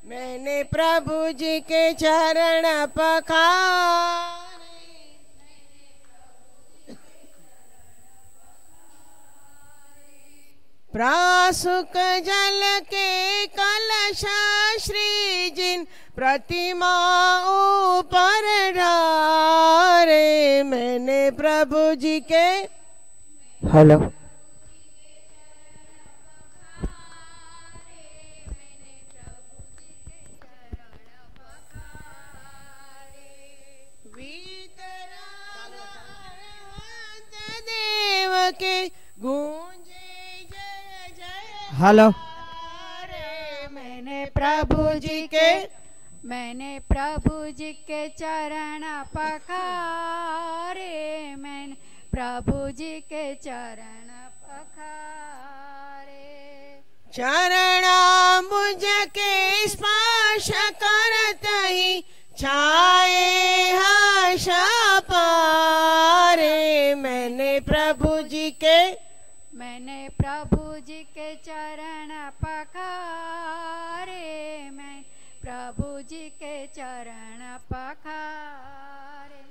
मैंने प्रभु जी के चरण पखारे। प्रासुक जल के कलश श्री जिन प्रतिमा ऊपर ढारे। मैंने प्रभु जी के हेलो देव के गूंजे जय जय। हेलो मैंने प्रभु जी के चरण पखारे। मैंने प्रभु जी के चरण पखारे। चरणाम्बुज के स्पर्श करत ही छाए हर्ष पारे। मैंने प्रभु जी के चरण पखारे। मैं प्रभु जी के चरण पखारे।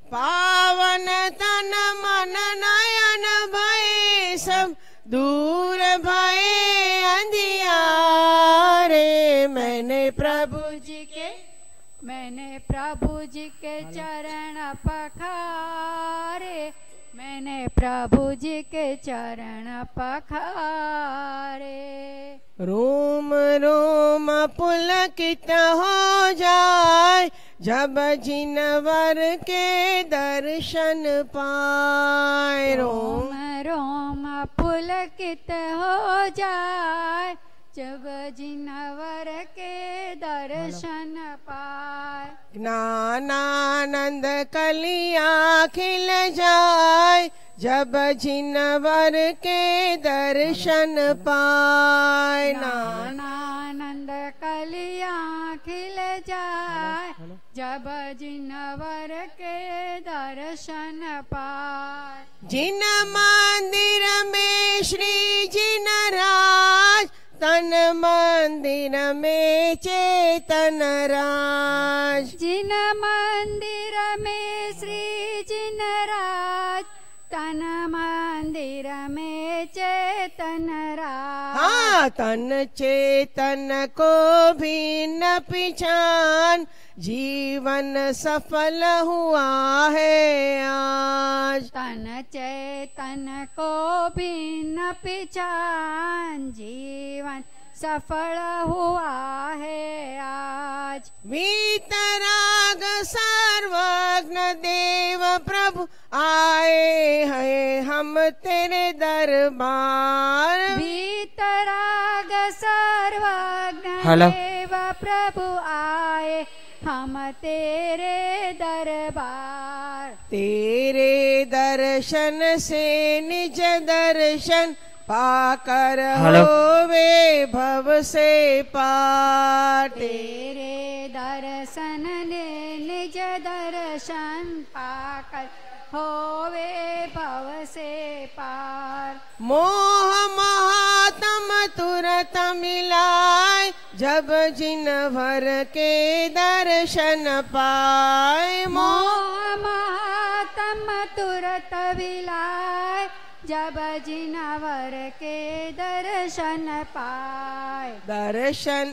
पावन तन मन नयन भय सब दूर भये अंधियारे। मैंने प्रभु जी के चरण पखारे। मैंने प्रभु जी के चरण पखारे। रोम रोम पुलकित हो जाए जब जिनवर के दर्शन पाए। रोम रोम पुलकित हो जाए जब जिनवर के दर्शन पाए। ज्ञानानंद कलियां खिल जाए जब जिनवर के दर्शन पाए। ज्ञानानंद कलियां खिल जाए जब जिनवर के दर्शन पाए। जिन मंदिर में श्री जिन राज तन मंदिर में चेतन राज। जिन मंदिर में श्री जिन राज तन मंदिर में चेतन राज। हाँ तन चेतन को भी न पहचान जीवन सफल हुआ है आज। तन चेतन को भी न पहचान जीवन सफल हुआ है आज। वीतराग सर्वज्ञ देव प्रभु आए हैं हम तेरे दरबार। वीतराग सर्वज्ञ देव प्रभु आए हम तेरे दरबार। तेरे दर्शन से निज दर्शन पाकर होवे भव से पार। तेरे दर्शन ने निज दर्शन पाकर होवे भव से पार। मोह महात्म तुरत मिलाए जब जिन भर के दर्शन पाए। मोह महात्म तुरत मिलाए जब जिनवर के दर्शन पाए। दर्शन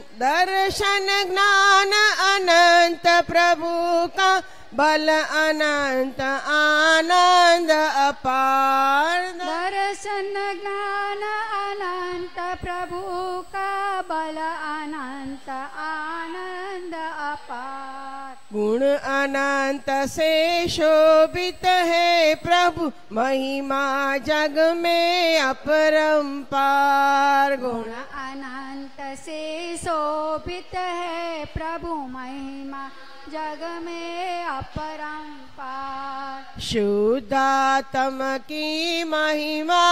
ज्ञान अनंत प्रभु का बल अनंत आनंद अपार। दर्शन ज्ञान अनंत प्रभु का बल अनंत आनंद अपार। गुण अनंत से शोभित है प्रभु महिमा जग में अपरंपार। गुण अनंत से शोभित है प्रभु महिमा जग में अपरंपार। शुद्धात्म की महिमा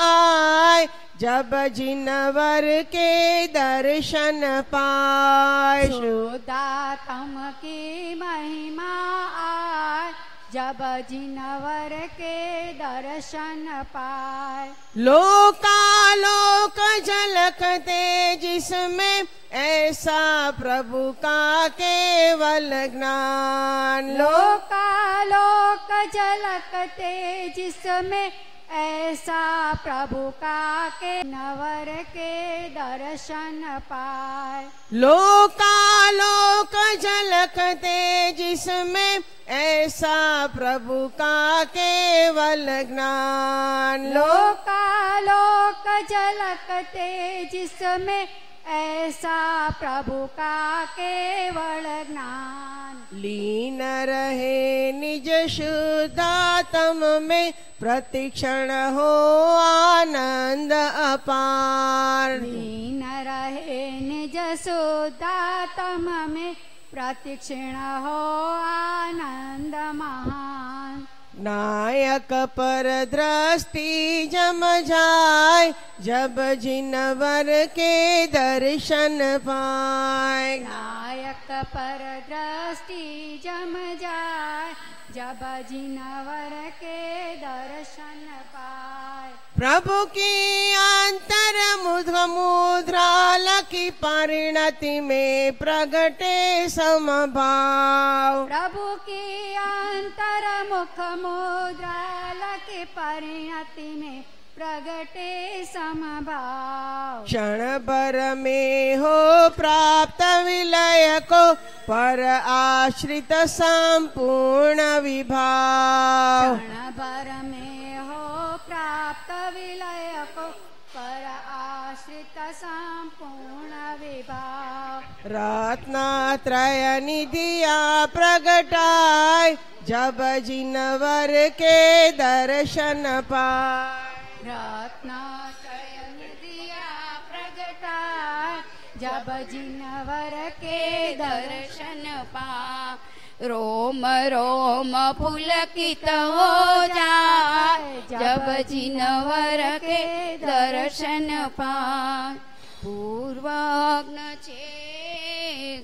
आए जब जिनवर के दर्शन पाए। शुद्धात्म की महिमा आए जब जिनवर के दर्शन पाए। लोकालोक झलकते जिसमें ऐसा प्रभु का केवल ज्ञान। लोकालोक झलकते जिसमें ऐसा प्रभु का के नवर के दर्शन पाए। लोकालोक झलकते जिसमें ऐसा प्रभु का केवल ज्ञान। लोकालोक झलकते जिसमें ऐसा प्रभु का केवल ज्ञान। लीन रहे निज शुद्धात्म में प्रतिक्षण हो आनंद अपार। लीन रहे निज शुद्धात्म में प्रतिक्षण हो आनंद महान। नायक पर दृष्टि जम जाए जब जिनवर के दर्शन पाए। नायक पर दृष्टि जम जाए जब जिनवर के दर्शन पाए। प्रभु की अंतर मुद्रा लकी परिणति में प्रगटे समभाव। प्रभु की अंतर मुख मुद्रा लकी परिणति में प्रगटे समभाव। क्षण भर में हो प्राप्त विलय को पर आश्रित संपूर्ण विभाव। क्षण भर में हो प्राप्त विलय को पर आश्रित संपूर्ण विभाव। रत्नत्रय निधिया प्रगटाय जब जिनवर के दर्शन पाए। रत्नत्रय निधिया प्रगटाय जब जिनवर के दर्शन पाए। रोम रोम पुलकित हो जाए जब जिनवर के दर्शन पाए। पूर्वग्न छे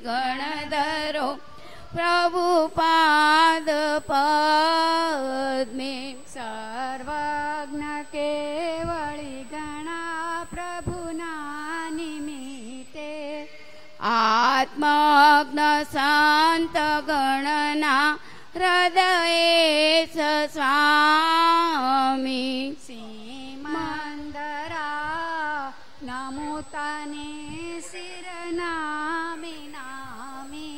गणधरो प्रभु पाद पद में। सर्वज्ञ केवली गणा प्रभुना निमित्ते। आत्मग्न शांत गणना हृदये स्वामी। सीमंदरा नमोताने शिरनामी नामी।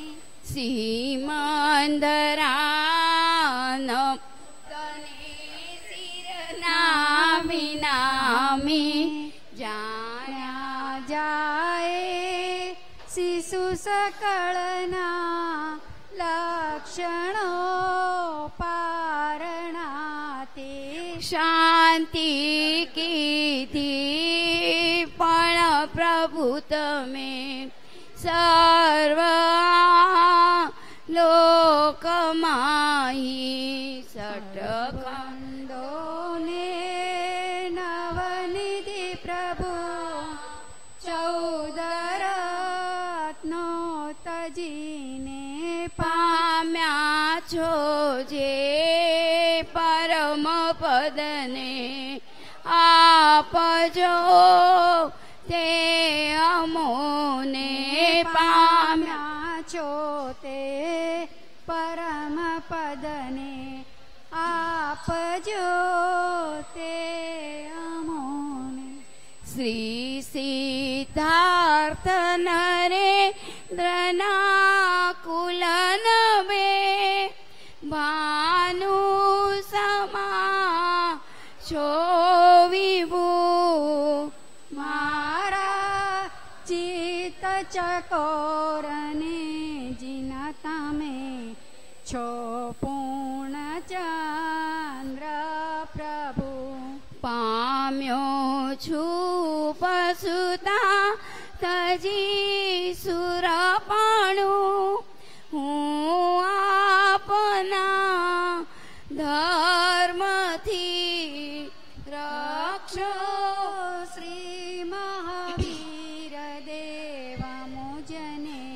सीमंदरा नमोताने शिरनामी नामी। जाया जाए शिशु सकळना लक्षणों पारणाते। शांति की थी पण प्रभु तमें सर्व लोक माही। सटखंडों ने नवनिधि प्रभु 14 रत्नों तजीने पाम्या छो जे परम पदने। आपजो ते अमोने पाम्या छो ते परम पदने। आपजो ते अमोने। श्री सिद्धार्थ नरेंद्रना कुलन में भानु समा छो विभु। मारा चित चकोरने जिनता में छो पूर्ण चंद्र प्रभु। पाम्यो छु पसुता तजी सुरपाणु। हूँ आपना धर्म थी रक्षो। श्री महावीर देव मुझने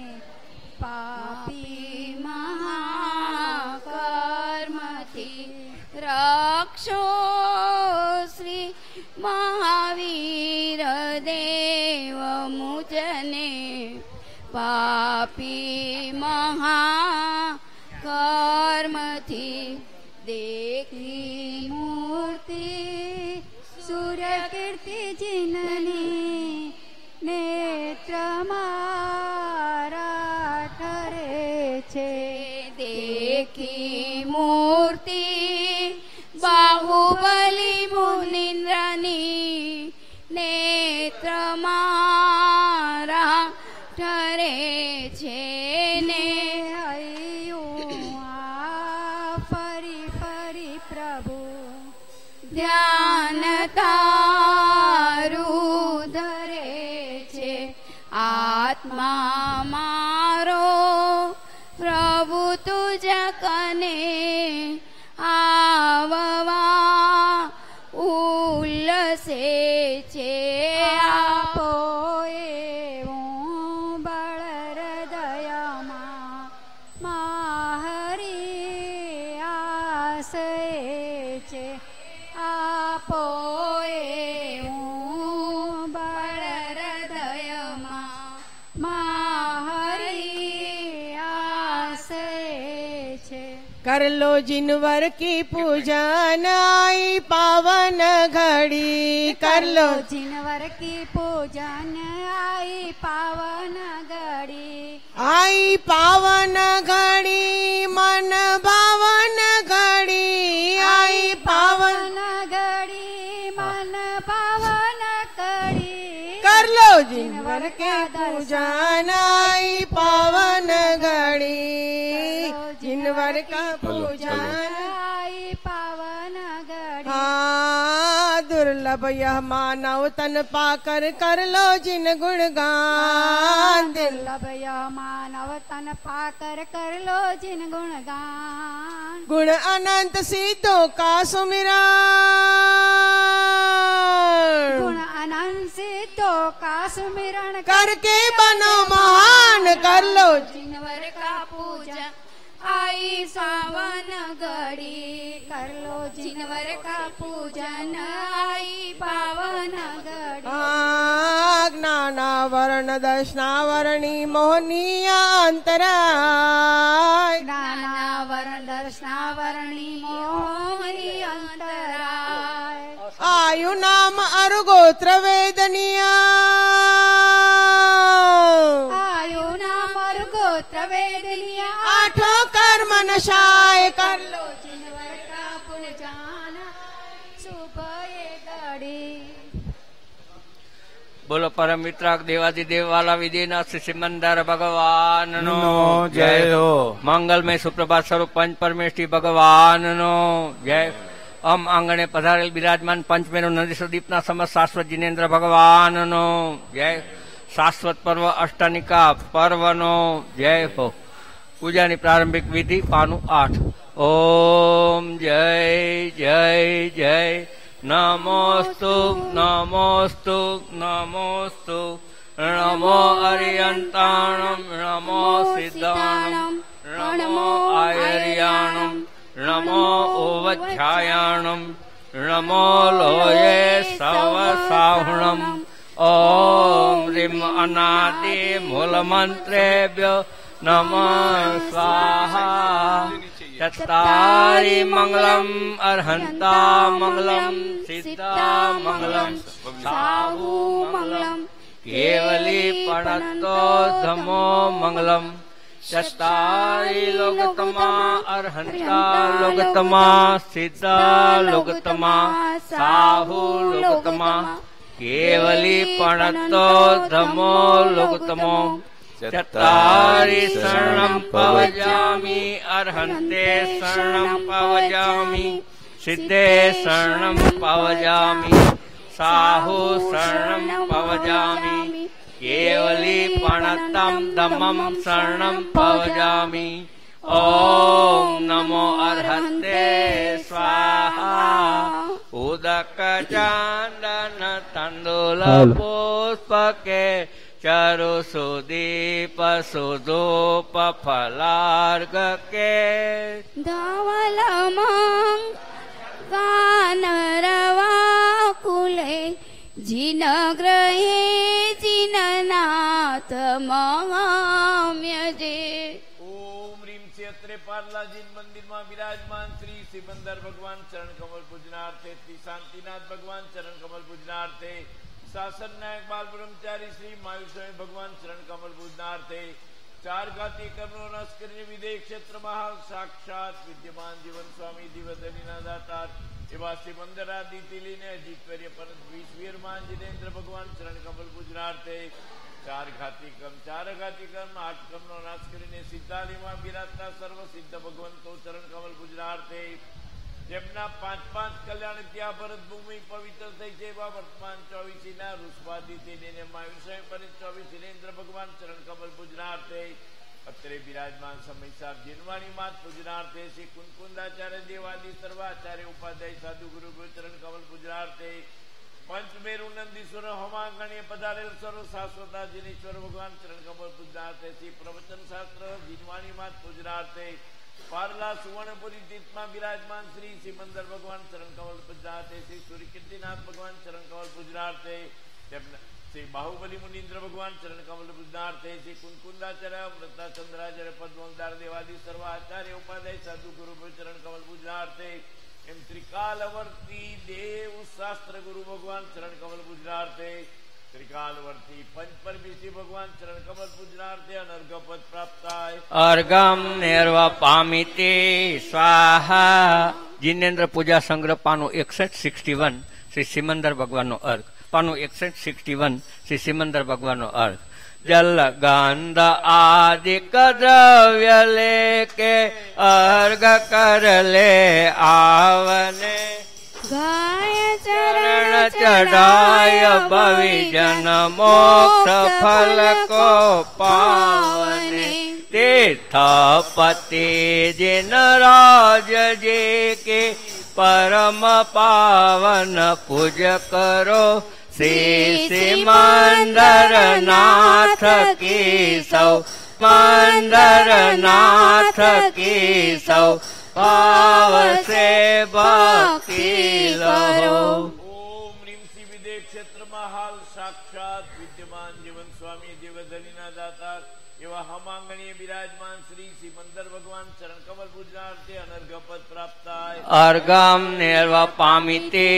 पापी महाकर्म थी रक्षो। श्री महावीर देव मुझने પાપી મહા કર્મથી દેખી મૂર્તિ સૂર્ય કીર્તિ જીનની નેત્ર મારા ઠરે છે દેખી મૂર્તિ બાહુબલી મુનિન્દ્રની નેત્ર મારા ઠરે છે ને હૈયું આ ફરી ફરી પ્રભુ ધ્યાન તારું ધરે છે આત્મા મારો પ્રભુ તુજ કને આવવા ઉલ્લસે છે આપો એવું બળ હૃદયમાં માહરી આશે છે આપો એવું બળ હૃદયમાં માહરી આશે છે कर लो जिनवर की पूजन आई पावन घड़ी कर लो जिनवर की पूजन आई पावन घड़ी आई पावन घड़ी मन भावन घड़ी आई पावन घड़ी मन पावन घड़ी कर लो जिनवर के पूजन आई पावन घड़ी जिनवर का पूजन आई पावन घड़ी हाँ दुर्लभ यह मानव तन पाकर कर लो जिन गुणगान दुर्लभ यह मानव तन पाकर कर लो जिन गुणगान गुण अनंत सिद्धों का सुमिरन गुण अनंत सिद्धों का सुमिरन करके बनो महान कर लो जिनवर का पूजा आई सावन घड़ी कर लो जिनवर का पूजन आई पावन घड़ी ज्ञानावरण दर्शनावरणी मोहनीय अंतराय ज्ञानावरण दर्शनावरणी मोहनी अंतराय आयु नाम अरुगोत्र वेदनिया आयु नाम गोत्र वेदनिया आठों कर्म नशाय कर लो जिनवर का पूजन शुभ ये घड़ी बोलो परम मित्राक देवादिदेव वाला विदेना श्री सिमंदर भगवान नो जय हो मंगलमय सुप्रभात स्वरूप पंच परमेष्ठी भगवान नो जय अम आंगणे पधारेल विराजमान पंचमेरु नदी सुदीपना समस्त शाश्वत जिनेन्द्र भगवान नो जय शाश्वत पर्व अष्टनिका पर्व नो जय हो पूजानी प्रारंभिक विधि पानु 8 ओम जय जय जय नमोस्तु नमोस्तु नमोस्तु नमो अर्यन्ताणं नमो सिद्धाणं नमो आयर्याणं नमो ओवध्यायाणं नमो लोये सवसाहुणम् ओम ह्रीं अनादि मूलमन्त्रेभ्यो नमः स्वाहा चत्तारि मंगलम् अर्हन्ता मंगलम् सिद्धा मंगलम् साहु मंगलम् केवली पणतो धमो मंगलम् चत्तारि लोकतमा अर्हन्ता लोकतमा सिद्धा लोकतमा साहु लोकतमा केवली पणतो धमो लोकतमो चत्तारि शरणं पवजामि अर्हन्ते शरणं पवजामि सिद्धे शरणं पवजामि साहु शरणं पवजामि केवली पणतं धम्मं शरणं पवजामि ओम नमो अर्हन्ते स्वाहा उदक चांदन तंडुल पुष्पके चरु सुदीप सुधूप फलार्घ के धवल वानरवा कुले जिन ग्रहे जिननाथ નાથ મહામ્યજે. ઓમ રીમ શ્રી અત્રે પાર્લાજી મંદિરમાં બિરાજમાન શ્રી સિમંદર ભગવાન ચરણ કમલ પૂજનાર્થે, શ્રી શાંતિનાથ ભગવાન ચરણ કમલ પૂજનાર્થે, શાસન નાયક બાલ બ્રહ્મચારી શ્રી માયુસ્વામી ભગવાન ચરણ કમલ પૂજનાર્થે, ચાર ઘાતી કર્મનો નાશ કરીને વિદેહ ક્ષેત્રમાં હાલ સાક્ષાત વિદ્યમાન જીવન સ્વામી દિવધનીના દાતાર એવા સિમંદરાદિથી લઈને અજીતવર્ય પરત વિશ્વીરમાન જીનેન્દ્ર ભગવાન ચરણ કમલ પૂજનાર્થે, ચાર ઘાતી કર્મ 8 કર્મનો નાશ કરીને સિદ્ધાલીમાં બિરાજતા સર્વ સિદ્ધ ભગવંતો ચરણ કમલ પૂજનાર્થે, જેમના 5 કલ્યાણ ત્યાં ભરત ભૂમિ પવિત્ર થઈ છે એવા વર્તમાન 24 ના ઋષભાદિથી લઈને માયુષય પરિત 24 જીનેન્દ્ર ભગવાન ચરણ કમલ પૂજનાર્થે, અત્રે બિરાજમાન સમયસાર જીનવાણી માત પૂજનાર્થે, શ્રી કુંકુંદાચાર્ય દેવાદી સર્વાચાર્ય ઉપાધ્યાય સાધુ ગુરુ ચરણ કમલ પૂજનાર્થે, પંચમેરુ નંદીશ્વર હોમાગણ્ય પધારેલ સર્વ શાશ્વતા જીનેશ્વર ભગવાન ચરણ કમલ પૂજનાર્થે, શ્રી પ્રવચન શાસ્ત્ર જીનવાણી માત પૂજનાર્થે, પારલા સુવર્ણપુરી તીર્થમાં બિરાજમાન શ્રી સિમંદર ભગવાન ચરણ કમલ પૂજનાર્થે, શ્રી સૂર્યકીર્તિનાથ ભગવાન ચરણ કમલ પૂજનાર્થે, શ્રી બાહુબલી મુનીન્દ્ર ભગવાન ચરણ કમલ પૂજનાર્થે, શ્રી કુંકુંદાચાર્ય વ્રતાચંદ્રાચાર્ય પદ્મોદાર દેવાદી સર્વ આચાર્ય ઉપાધ્યાય સાધુ ગુરુ ચરણ કમલ પૂજનાર્થે, એમ ત્રિકાલવર્તી દેવ શાસ્ત્ર ગુરુ ભગવાન ચરણ કમલ પૂજનાર્થે, ત્રિકાલવર્તી પંચપરમેશ્વરી ભગવાન ચરણ કમલ પૂજનાર્થે અનર્ઘપદ પ્રાપ્તાય. અર્ગમ નેર્વા પામિતે સ્વાહા. જીનેન્દ્ર પૂજા સંગ્રહ પાનું 6161 શ્રી સિમંદર ભગવાનનો અર્ઘ. પાનું 6161 શ્રી સિમંદર ભગવાનનો અર્ઘ. જલ ગંધ આદિક દ્રવ્ય લેકે અર્ઘ કર લે આવને, ગાય ચરણ ચઢાય ભવિજન મોક્ષ ફલ કો પાવને, તીર્થપતિ જીન રાજ જે કે પરમ પાવન પૂજ કરો, શ્રી સિમંદર નાથ કી સૌ, મંદર નાથ કી સૌ પાવસે ભક્તિ કરો. ઓમ રીમ શ્રી વિદેહ ક્ષેત્રમાં હાલ સાક્ષાત વિદ્યમાન જીવન સ્વામી દેવધનીના દાતાર એવા હમાંગણીય બિરાજમાન શ્રી સિમંદર ભગવાન ચરણ કમલ પૂજનાર્થે અનર્ઘપદ પ્રાપ્તાય. અર્ગમ નેર્વા પામિતે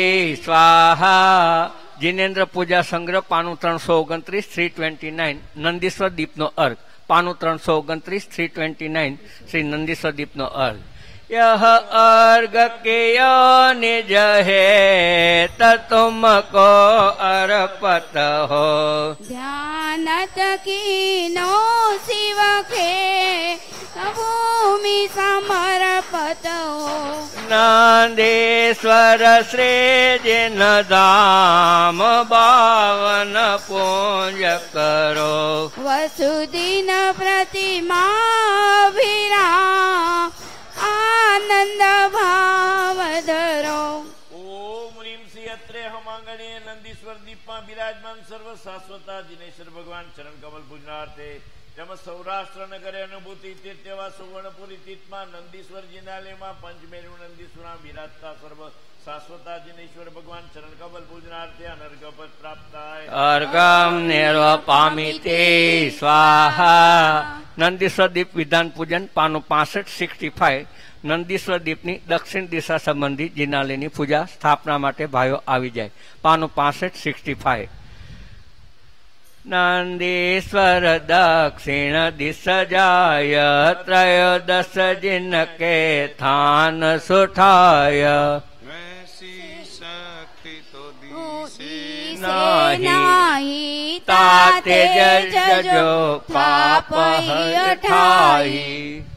સ્વાહા. જીનેન્દ્ર પૂજા સંગ્રહ પાનું 329 329 નંદીશ્વર દીપનો અર્ઘ. પાનું 329 329 શ્રી નંદીશ્વર દીપનો અર્ઘ. यह अर्घ कियो निज है तुमको अर्पत हो, ध्यानत कीनो शिव के भूमि समर्पत हो, नंदीश्वर श्री जिन धाम बावन पूज करो, वसुदीन प्रतिमा विरा आनंद भाव धरो. ઓમ રીમ શ્રી અત્રે હમાંગણીય નંદીશ્વર દીપમાં બિરાજમાન સર્વ શાશ્વતા જીનેશ્વર ભગવાન ચરણ કમલ પૂજનાર્થે, જેમાં સૌરાષ્ટ્ર નગરે અનુભૂતિ તીર્થ એવા સુવર્ણપુરી તીર્થમાં નંદીશ્વર જિનાલયમાં પંચમેરુ નંદીશ્વરમાં બિરાજતા સર્વ શાશ્વતા જીનેશ્વર ભગવાન ચરણ કમલ પૂજનાર્થે અનર્ઘપદ પ્રાપ્તાય. અર્ગમ નેર્વા પામિતે સ્વાહા. નંદીશ્વર દીપ વિધાન પૂજન પાનું 6565 નંદીશ્વર દીપની દક્ષિણ દિશા સંબંધી જિનાલયની પૂજા સ્થાપના માટે ભાઈઓ આવી જાય. પાનું 6565. નંદીશ્વર દક્ષિણ દિશ જાય, ત્રયોદશ જિન કે થાન સુઠાય, नाही તાતે જજો પાપ હઠાઈ.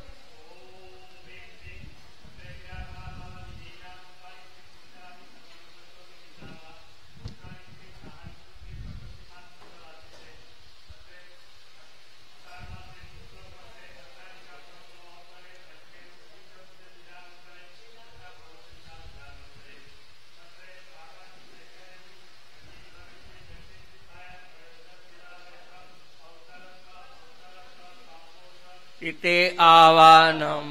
इते आवानम.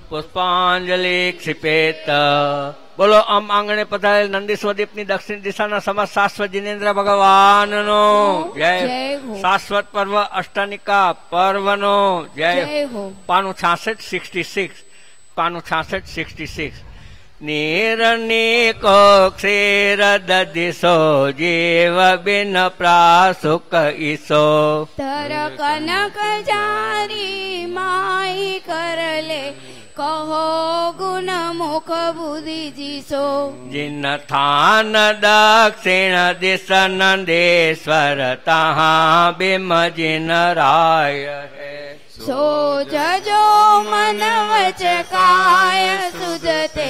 પુષ્પાંજલિ ક્ષિપેત. બોલો આમ આંગણે પધારેલ નંદીશ્વર દીપની દક્ષિણ દિશાના સમસ્ત શાશ્વત જીનેન્દ્ર ભગવાનનો જય. શાશ્વત પર્વ અષ્ટાનિકા પર્વનો જય. પાનું 66 પાનું 66. નિરનિકો ક્ષીર દધિસો જીવ બિન પ્રાસુક ઈસો. તર કનક જારી માઈ કરલે કહો ગુણ મુખ બુદ્ધિ જીસો. जिन थान दक्षिण दिश नंदेश्वर तहाँ बिम जिन राय है. सो जजो मन वच काय सुधते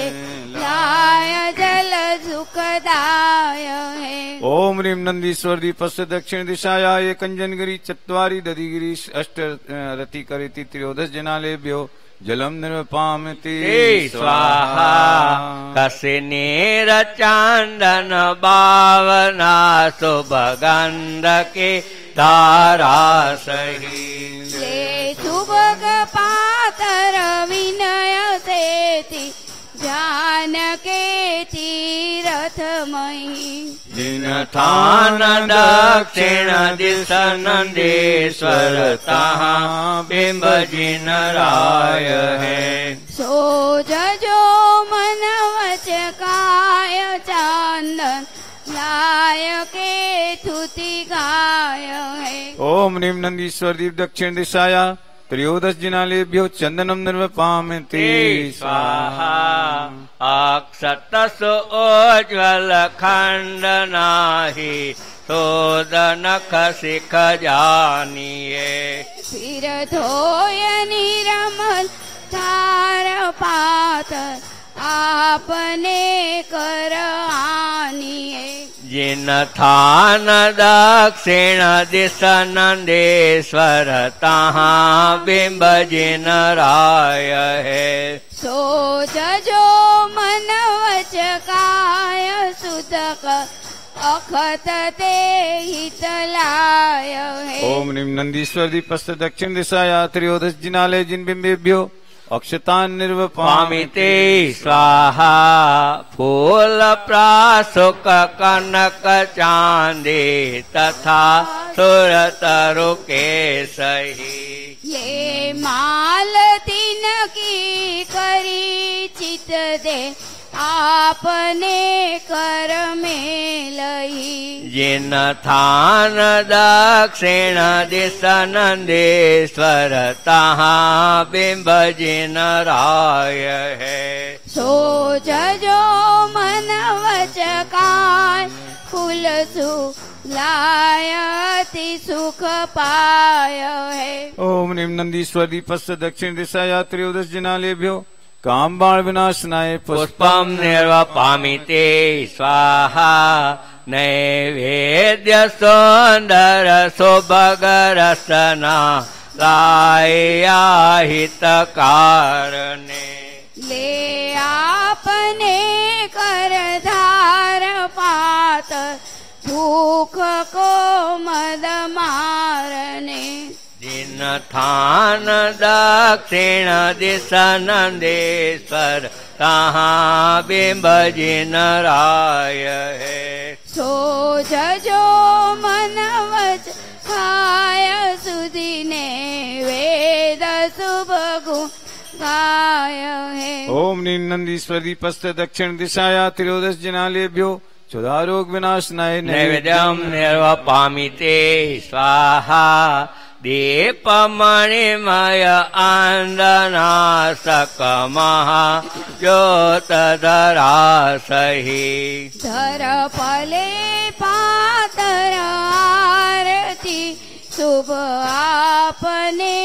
लाय जल सुखदाय है. ओम ह्रीं नंदीश्वर दीपस्य दक्षिण दिशाया ये कंजनगिरी चत्वारि दधिगिरी अष्ट रति करेति त्रयोदश जनालेभ्यो जलम निर्वपामति स्वाहा. कसिनीर चांदन बावना सुभगंध के धारा सही. सुभग पातर विनय सेति जानके तीरथमयी. जिन थान दक्षिण दिश नंदेश्वर तहाँ बिंब जिन राय है. सो जजो मन वच काय चंदन लाय के तुति गाय है. ओम ह्रीं नंदीश्वर दीप दक्षिण दिशाया त्रयोदश जिनालेभ्यो चंदनम निर्वपामति स्वाहा. अक्षतसु ओज्वल खंड नाही शोधन खसिख जानिए. फिर धोय निरमल तार पात आपने कर आनिए. जिन थान दक्षिण दिश नंदेश्वर तहाँ बिंब जिन राय है. सो जजो मन वच काय सुतक अखत ते हितलाय है. ओम ह्रीं नंदीश्वर दीपस्य दक्षिण दिशाया त्रयोदश जिनाले जिन बिंबेभ्यो अक्षतान निर्वपामिते स्वाहा. फूल प्रासुक कनक चांदी तथा सुरतरु के सही. ये माल तिन की करी चित दे आपने कर में लही. जिन थान दक्षिण दिश नंदेश्वर तहाँ बिंब जिन राय है. सो जजो मन वच काय फूल सु लायति सुख पाय है. ओम ह्रीं नंदीश्वर दीपस्य दक्षिण दिशाया त्रयोदश जिनालेभ्यो काम बाण विनाशनाय पुष्पम निर्वपामिते स्वाहा. नैवेद्य सौंदर सुभग रसना लाया हित कारणे. ले आपने कर धार पात भूख को मद मारने. जिन थान दक्षिण दिश नंदेश्वर तहाँ बिंब जिन राय है. सो जजो मन वच काय सुदिने वेद शुभ गुण गाय है. ओम ह्रीं नंदीश्वर दीपस्य दक्षिण दिशाया त्रयोदश जिनालेभ्यो चोदारोग विनाशनाय नैवेद्यम निर्वपामिते स्वाहा. दीपमणिमय आंदनाशक महा ज्योतधरा सही. धर पले पातर आरती शुभ आपने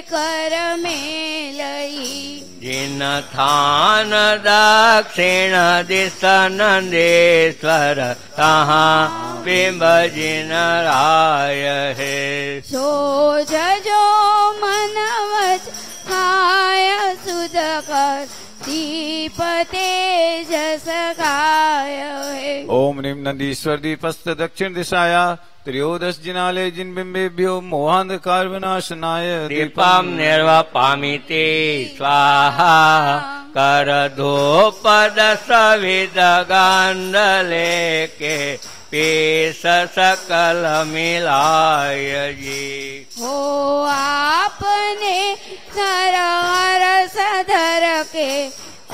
कर में लई. जिन थान दक्षिण दिश नंदेश्वर तहाँ बिंब जिन राय है. सो जजो मन वच काय सुध कर दीप तेजस गाय है. ओम ह्रीं नंदीश्वर दीपस्य दक्षिण दिशाया त्रयोदश जिनालय जिन्बिम्बेभ्यो मोहांधकार विनाशनाय दीपम निर्वपामिते स्वाहा करधूपद सविद गांडले के पेश सकल मिलाय जी। हो आपने सरहर सधर के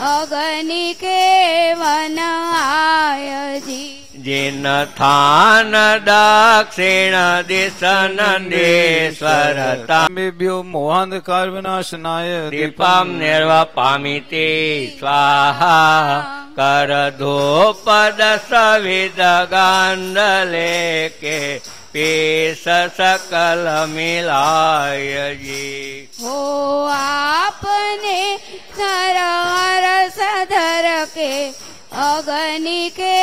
अग्नि के वन आय जी। जिन थान दक्षिण दिश नंदेश्वर ताम्बेभ्यो मोहांधकार विनाशनाय दीपम निर्वपामिते स्वाहा करधूपद सविद गांडले के पेश सकल मिलाय जी। हो आपने सरहर सधर के अग्नि के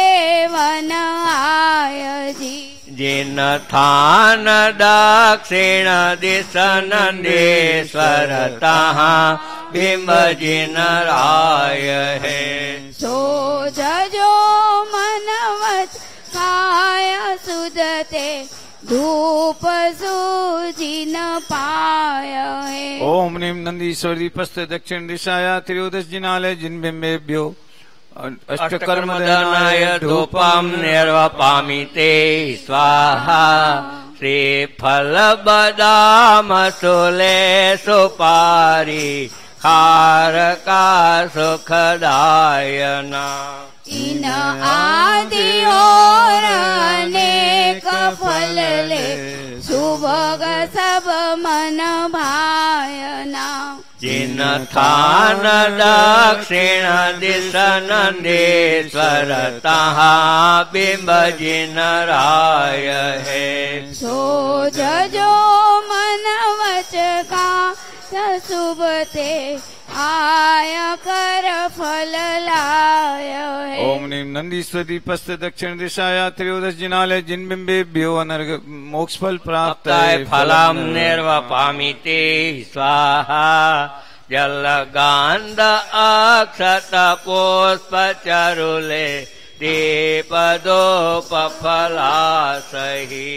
वन आय जी। जिन थान दक्षिण दिश नंदेश्वर तहाँ बिंब जिन राय है। सो जजो मन वच काय सुदते धूप सूजिन पाय है। ओम नीम नंदीश्वर दीपस्थ दक्षिण दिशाया त्रयोदश जिनालय जिन्बिम्बेभ्यो अष्टकर्मदानाय धूपम निर्वपामिते स्वाहा श्रीफल बदाम सूले सुपारी खारका सुखदायना। इन आदि और अनेक फल ले सुभग सब मन भायना। जिन थान दक्षिण दिश नंदेश्वर तहाँ बिंब जिन राय है। सो जजो मन वच का शुभते आय कर फल लाय है। ओम नीम नंदीश्वर दीपस्थ दक्षिण दिशाया त्रयोदश जिनालय जिन्बिम्बेभ्यो अनर्घ मोक्षफल प्राप्त फलम निर्वपामिते स्वाहा जल गांध अक्षत पुष्प चरुले दीपदोप फलासही।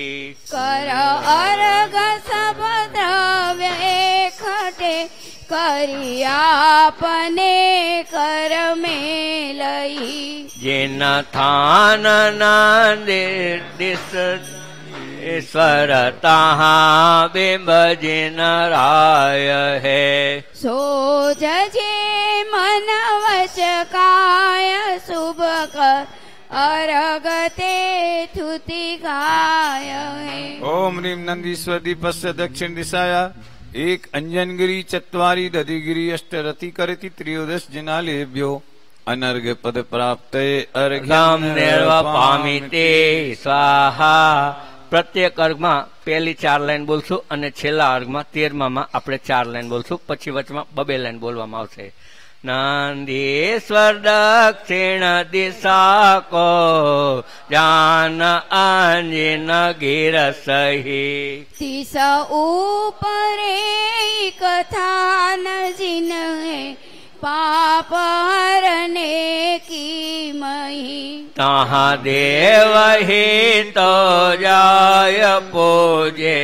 कर अर्घ सब द्रव्य एकठे करियापने कर में लई। जिन थान नंदेश्वर तहाँ बिंब जिन राय है। सो जजे मन वच काय शुभ कर अर्घते थुति गाय है। ओम नीम नंदीश्वर दीपस्य दक्षिण दिशाया एक अंजनगिरी चत्वारी दधिगिरी अष्टरति करति त्रयोदश जिनालेभ्यो अनर्घ पद प्राप्त अर्घम निर्वपामिते स्वाहा। प्रत्येक अर्घમાં પહેલી 4 લાઈન બોલશું અને છેલ્લા અર્ઘમાં 13માં આપણે 4 લાઈન બોલશું, પછી વચમાં 2 લાઈન બોલવામાં આવશે। नंदीश्वर दक्षिण दिशा को जान अंजन गिर सही। तिस ऊपर कथान जिन पाप हरने की मही। तहाँ देव ही तो जाय पूजे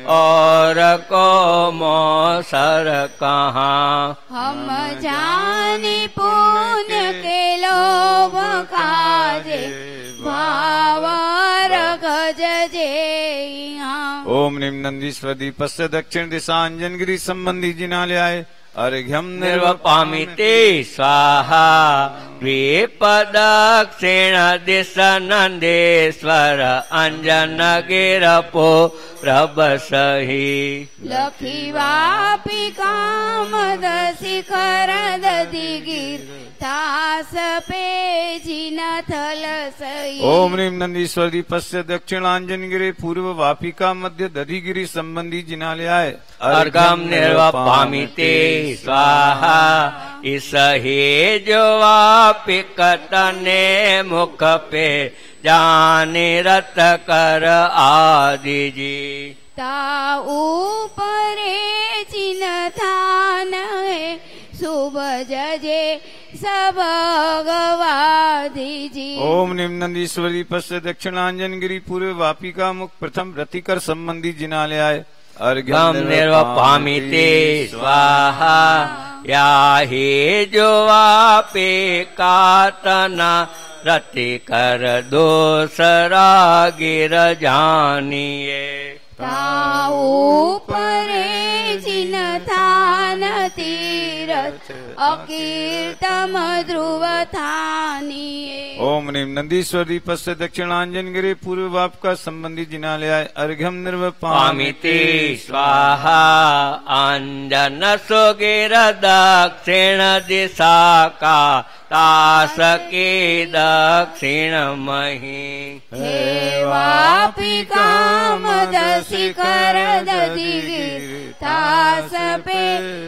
और को मोसर कहाँ। हम जाने पुण्य के लोभ काजे भावर गज जे। ओम नीम नंदीश्वर दीपस्य दक्षिण दिशा अंजनगिरी संबंधी जिनालय अर्घ्यम निर्वपामिते स्वाहा। द्विपदक्षिण दिश नंदेश्वर अंजन गिरपो प्रभ सही। लखी वापी कामद शिखर दधिगिर तास पे जिन थल सही। ओम नीम नंदीश्वर दीपस्य दक्षिणांजनगिरी पूर्व वापिका मध्य दधिगिरी संबंधी जिनालय अर्घम निर्वपामिते स्वाहा। इस हे जो वापिकतने मुख पे जाने रत कर आदि जी। ता ऊपरे जिन थान है शुभ जजे सबगवादी जी। ओम निम नंदीश्वरी पश्य दक्षिणांजन गिरी पूर्व वापिका मुख प्रथम रतिकर संबंधी जिनालयाय अर्घ्यम निर्वपामिते स्वाहा या हे जो वापे कातना रतिकर दोसरा गिर जानिए। ताऊ परे जिन थान तीरथ अकीर्तम ध्रुव थानिए। ओम निम नंदीश्वरी पश्य दक्षिणांजन गिरे पूर्व वाप का संबंधी जिनालयाय अर्घ्यम निर्वपामिते स्वाहा अंजन सुगिर दक्षिण दिशा का तासके दक्षिण मही। हे वापिका मद शिखर दधिगिर तास पे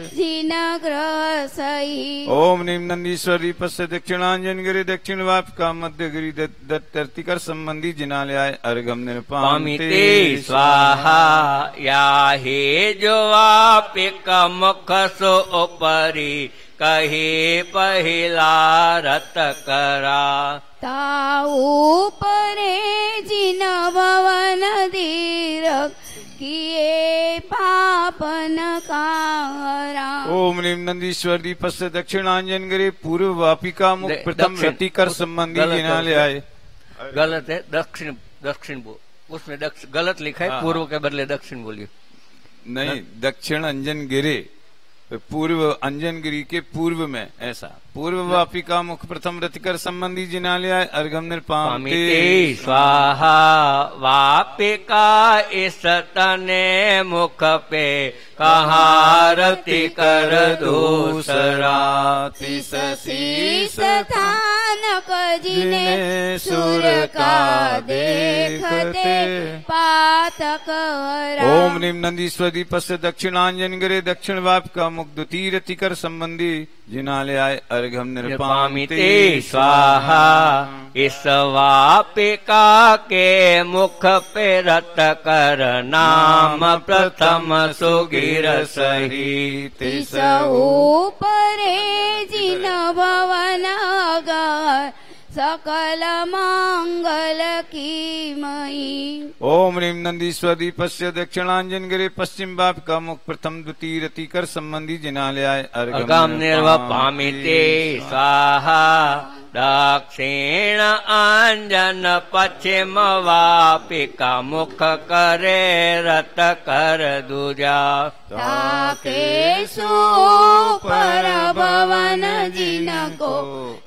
जिन ग्रह सही। ओम निम नंदीश्वरी पश्य दक्षिणांजन गिरे दक्षिण वाप का मध्य गिरी दत्तिकर संबंधी जिनालयाय अर्घम निर्पामिते स्वाहा या हे जो वापिक मुख सो उपरी कहे पहिला रत करा। ताऊ परे जिन भवन दीरक किए पापन कारा। ओम निम नंदीश्वरी पश्य दक्षिणांजन गिरे पूर्व वापिका मुख प्रथम रतिकर संबंधी जिनालयाय। गलत है, दक्षिण दक्षिण उसमें गलत लिखा है, पूर्व के बदले दक्षिण बोलिए। नहीं, दक्षिण अंजन गिरे पूर्व अंजन गिरी के पूर्व में ऐसा। पूर्व वापिका मुख प्रथम रतिकर संबंधी जिनालयाय अर्घम निर्पामिते स्वाहा वापिका इस तने मुख पे कहा रतिकर दूसरा। तिस शीस थानक जिने सुर का देखते पातक हरा। ओम निम नंदीश्वरी पश्य दक्षिणांजन गिरे दक्षिण वाप का मुख द्वितीय रतिकर संबंधी जिनालयाय अर्घम निर्पामिते स्वाहा इस वापिका के मुख पे रत कर नाम प्रथम सुगिर सही। तिस ऊपरे जिन भवन अगर सकल मंगल की मई। ओम ह्रीम नंदीश्वरी पश्य दक्षिणांजन गिरे पश्चिम बाप का मुख प्रथम द्वितीय रतिकर संबंधी जिनालयाय अर्घम निर्वपामिते स्वाहा दक्षिण अंजन पश्चिम वापिका मुख करे रत कर दूजा। ताके पर भवन जिनको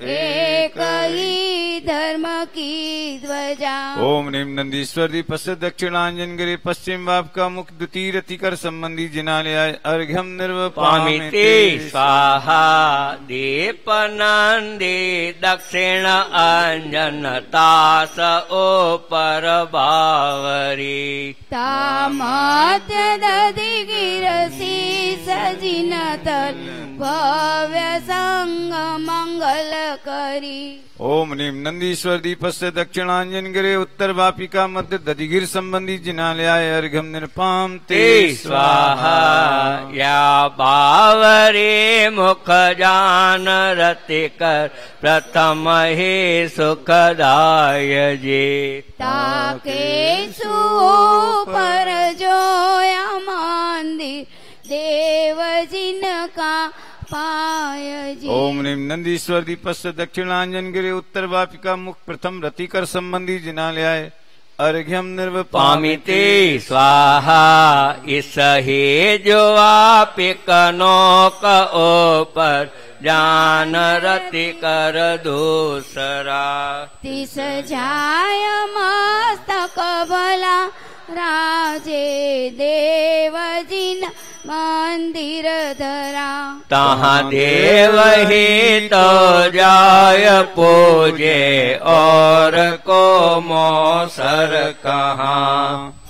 एक ही धर्म की ध्वजा। ओम ह्रीम नंदीश्वरी पश्य दक्षिणांजन गिरे पश्चिम बाप का मुख द्वितीय रतिकर संबंधी जिनालयाय अर्घ्यम निर्वपामिते स्वाहा दीप नंदी दक्षिण अंजन तास ऊपर बावरी। तामध्य दधि गिरसी सजिन तल भव्य संग मंगल करी। ओम ह्रीम नंदीश्वर दीपस्य दक्षिणांजन गिरे उत्तर वापिका मध्य दधिगिर संबंधी जिनालयाय अर्घ्यम निर्पामिते स्वाहा या बावरी मुख जान रति कर प्रथम ही सुखदाय जी। ताके पर जोया मंदिर देव जिनका पाय जी। ओम ह्रीम नंदीश्वर दीपस्य दक्षिणांजन गिरे उत्तर वापिका मुख प्रथम रतिकर संबंधी जिनालयाय अर्घ्यम निर्वपामिते स्वाहा इस ही जो वापिक नौक ऊपर जान रति कर दूसरा। तिस जाय मस्तक भला राजे देव जिन मंदिर धरा। तहाँ देव ही तो जाय पूजे और को मौसर कहाँ।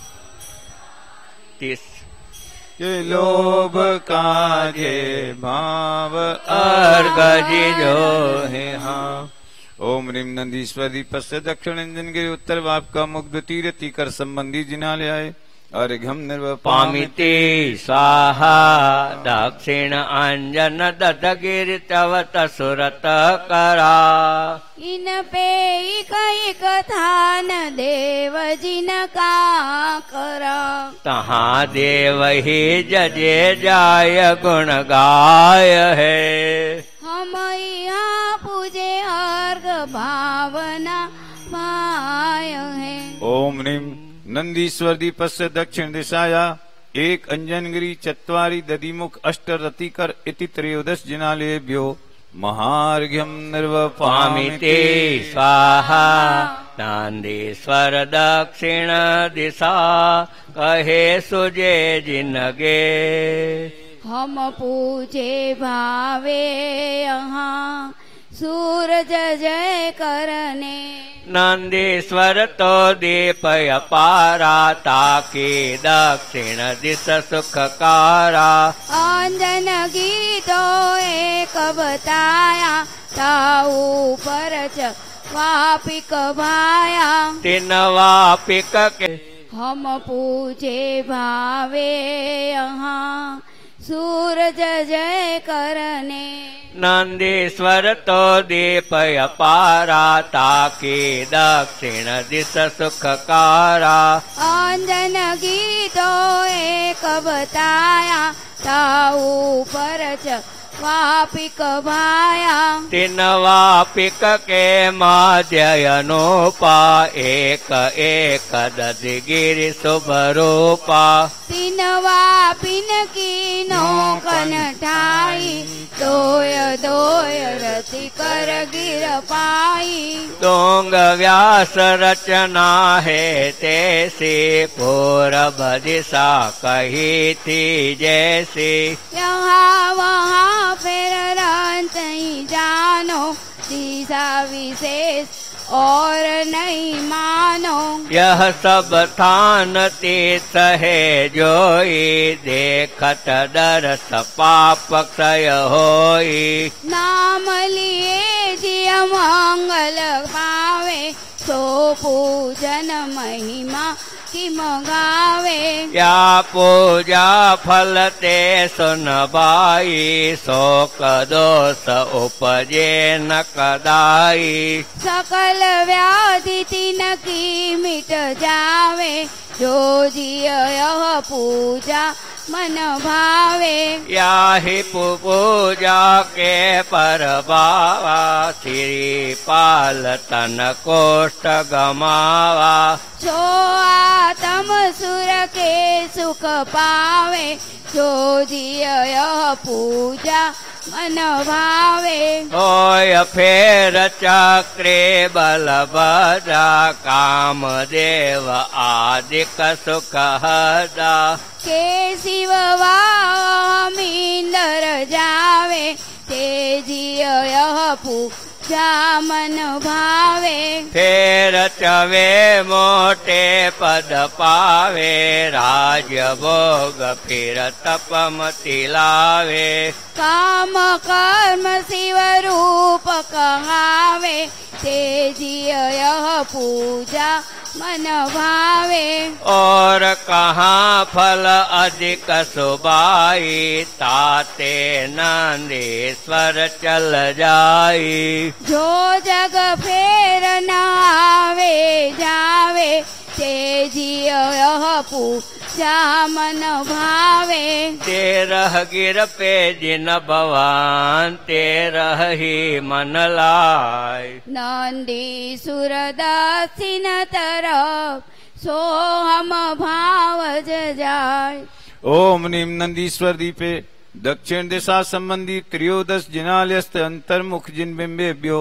ये लोभ काजे भाव अर्गजी जो है हाँ। ओम ह्रीम नंदीश्वर दीपस्य दक्षिणांजन गिरे उत्तर वाप का मुख द्वितीय रतिकर संबंधी जिनालयाय अर्घ्यम निर्वपामिते स्वाहा दक्षिण अंजन दधगिरि चवत सुरत करा इन पे एक थान देव जिन का करा तहाँ देव ही जजे जाय गुण गाय है हम यहाँ पूजे अर्घ भावना पाय है। ओम ह्रीं नंदीश्वर दीपस्य दक्षिण दिशाया एक अंजनगिरी चत्वारि दधिमुख अष्ट रतिकर इति त्रयोदश जिनालेभ्यो महार्घ्यम निर्वपामिते स्वाहा नंदीश्वर दक्षिण दिशा कहे सुजे जिनगे हम पूजे भावे यहाँ सूरज जय करने नंदीश्वर तो दीपय पारा ताके दक्षिण दिश सुखकारा अंजन गिरी तो एक बताया ताऊ पर वापिक भाया तीन वापिक के हम पूजे भावे यहाँ सूरज जय करने नंदीश्वर तो दीपय पारा ताके दक्षिण दिश सुखकारा अंजन गिरी तो एक बताया ताऊ पर वापिक भाया तीन वापिक के माध्ययनोपा एक एक दधिगिरि शुभ रूपा तीन वापिन की नौकन ठाई दोय दोय रति कर गिर पाई दोंग व्यास रचना है तैसी पूरब दिशा कही थी जैसी यहाँ वहाँ फिर रंत ही जानो दिशा विशेष और नहीं मानो यह सब थान तीर्थ है जोई देखत दरस पाप क्षय होई नाम लिए जिय मंगल पावे सो पूजन महिमा की मगावे या पूजा फल ते सुनबाई शोक दोष उपजे न कदाई सकल व्याधि तिन की मिट जावे जो जिय यह पूजा मन भावे या ही पूजा के पर बावा श्री पाल तन कोष्ठ गमावा जो आत्म सुर के सुख पावे जो जिय यह पूजा मन भावे होय फेर चक्रे बल बदा काम देव आदिक सुख हदा के शिव मींदर जावे ते जिय यह पूजा मन भावे फेर चवे मोटे पद पावे राज भोग फिर तपमति लावे काम कर्म शिव रूप कहावे ते जिय यह पूजा मन भावे और कहाँ फल अधिक सुबाई ताते नंदीश्वर चल जाई जो जग फेर न आवे जावे ते जिय यह पूजा मन भावे तेरह गिर पे जिन भवान तेरह ही मन लाय नंदी सुर दक्षिण तरफ सो हम भाव जाय। ओम नीम नंदीश्वर दीपे दक्षिण दिशा संबंधी त्रयोदश जिनालयस्थ अंतर्मुख जिन बिंबेभ्यो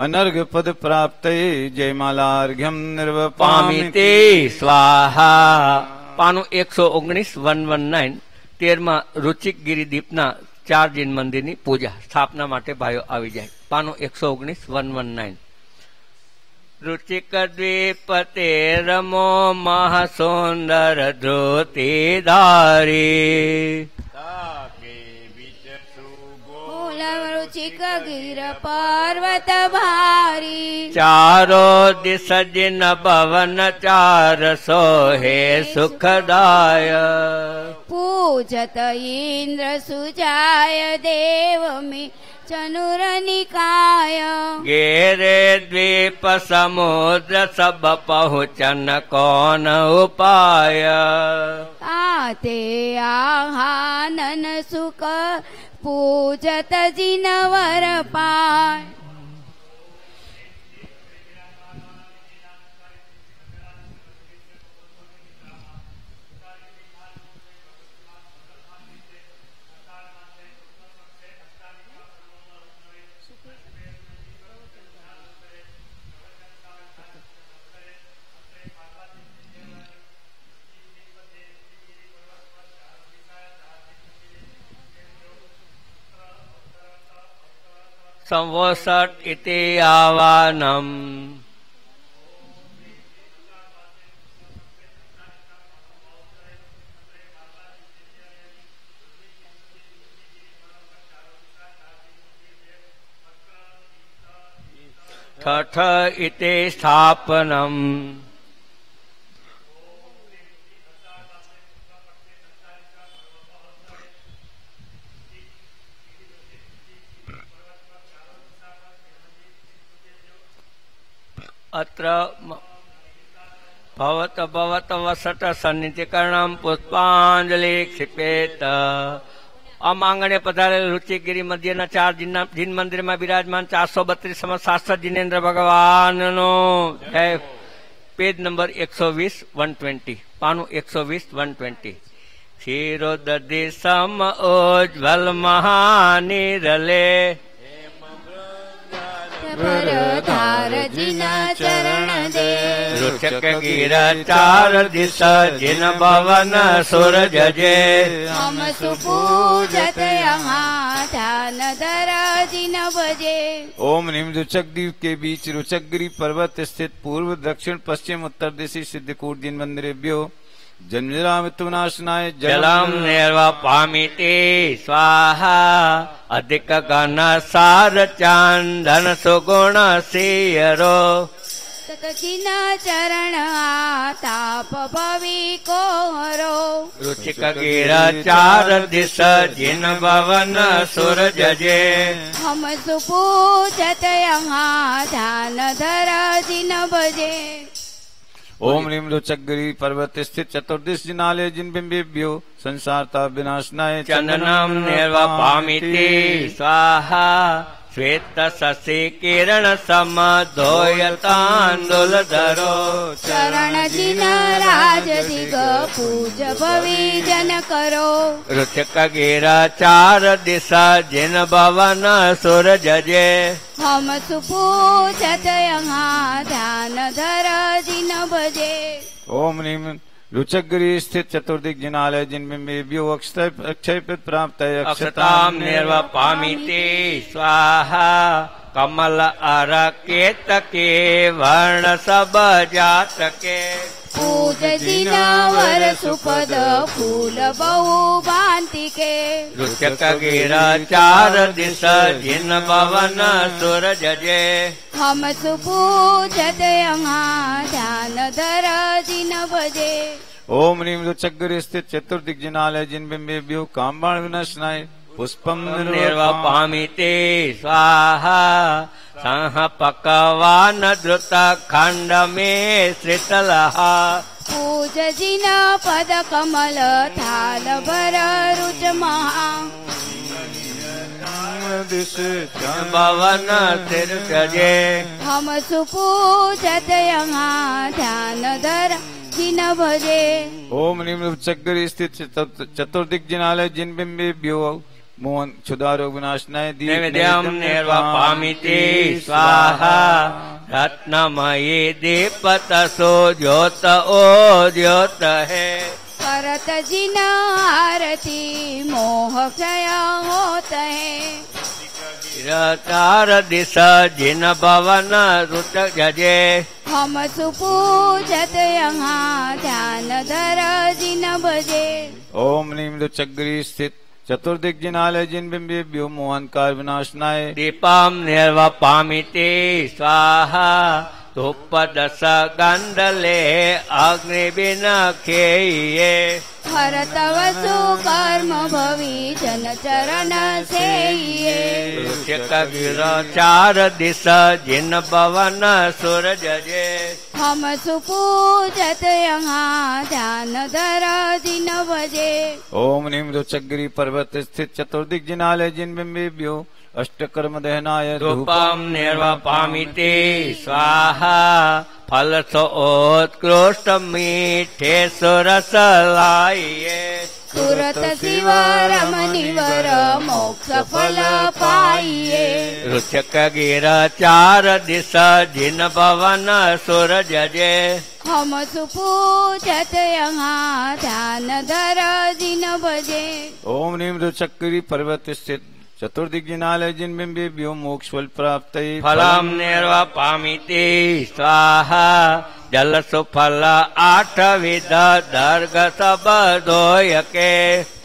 अनर्घ पद प्राप्त जयमालार्घ्यम निर्वपामिते स्वाहा पानु 119 119 13 रुचिक गिरिदीपना 4 जिन मंदिરની પૂજા સ્થાપના માટે ભાઈઓ આવી જાય પાનું 119 119 रुचिक द्वीप ते रमो महासुंदर धोती धारी ताके बीच सुगो मूल रुचिक गिर पर्वत भारी चारो दिस जिन भवन चार सोहे सुखदाय पूजत इंद्र सुजाय देव में चनुर निकाय गेरे द्वीप समुद्र सब पहुँचन कौन उपाय आते आहानन सुख पूजत जिनवर पाय संवत्सर इति आवानम ठठ इति स्थापनम अत्र भवत भवत वसत सन्निधिकरणम पुष्पांजलि क्षिपेत आम आंगणे पधारेल रुचिगिरी मध्य चार जिन मंदिर में विराजमान 432 समशास्त्र जिनेन्द्र भगवान नो जय। पेज नंबर 120 120 पानु 120 120 क्षीरोदधि सम उज्ज्वल महानिरले परधार जिन चरण दे रुचक गिर चार दिस जिन भवन सूरज जे हम सुपूजत यहाँ ध्यान धरा जिन बजे ओम निम रुचक द्वीप के बीच रुचकगिरी पर्वत स्थित पूर्व दक्षिण पश्चिम उत्तर दिशि सिद्धकूट जिन मंदिरेभ्यो जन्मनाशनाय जलम निर्वापामिति स्वाहा अधिक घन सार चांदन सुगुण सियरो जिन चरण ताप भवी को हरो रुचिक गिर चार दिस जिन भवन सूरज जे हम सुपूजत यहाँ ध्यान धरा जिन बजे ओम ह्रीं रुचकगिरी पर्वत स्थित चतुर्दिश जिनालय जिन बिंबेभ्यो संसारता विनाशनाय चंदनम निर्वापामिति स्वाहा श्वेत शशि किरण सम धोयतांदुल धरो चरण जिन राज दिग पूज भवी जन करो रुचक गिर चार दिशा जिन भवन सूरज जे हम सुपूजत यहाँ ध्यान धर जिन बजे ओम ह्रीं रुचकगिरी स्थित चतुर्दिक जिनालय जिनमें अक्षय प्राप्त है अक्षताम निर्वापामिति स्वाहा कमल अर केत के वर्ण सब जात के पूज जिनावर सुपद फूल बहु भांति के रुचक गिर चार दिश जिन भवन सूरज जे हम सुपूजत यहाँ ध्यान धर जिन बजे ओम ह्रीं रुचकगिरी स्थित चतुर्दिक जिनालय जिनमें कामबाण विनाशनाय पुष्पम निर्वापामिति स्वाहा सह पकवान द्रुत खंड में श्रितलहा पूज जिन पद कमल थाल भर रुच महा भवन सिरजे हम सुपूजत यहाँ ध्यान धर जिन भजे ओम ह्रीं रुचकगिरी स्थित चतुर्दिक जिनालय जिनमें मोहन क्षुदारो विनाशनाय नैवेद्यम निर्वापामिति स्वाहा रत्नमयी दीपत सो ज्योत ओ ज्योत है करत जिन आरती मोह क्षय होत है चार दिश जिन भवन रुच जजे हम सुपूजत यहाँ ध्यान धर जिन बजे ओम ह्रीं रुचकगिरी स्थित चतुर्दिग्जिनालय जिन्बिम्बेभ्यो मोहनकार विनाशनाय दीपम निर्वपामिते स्वाहा धूपदश गंधले अग्निविनखेये हरतव सुकर्म भवि जन चरण सेये कबीर चार दिश जिन पवन सूरज जे हम सुपूजत यहाँ ध्यान धर दिन बजे ओम नीम रोचकगिरी पर्वत स्थित चतुर्दिग्जिनालय जिन्बिम्बेभ्यो अष्टकर्म दहनाय धूपम निर्वपामिते स्वाहा फल सोत्कृष्ट मीठे सुरस लाइये तुरत शिव रमनिवर मोक्ष फल पाइये रुचक गिर चार दिश जिन पवन सूरज जे हम सुपूजत यहाँ ध्यान धर दिन बजे ओम नीम रोचकगिरी पर्वत स्थित चतुर्दिग्जिनालय जिन्बिम्बेभ्यो मोक्ष फल प्राप्त फलम निर्वपामिते स्वाहा जल सुफल आठ विध दर्ग सब दोयके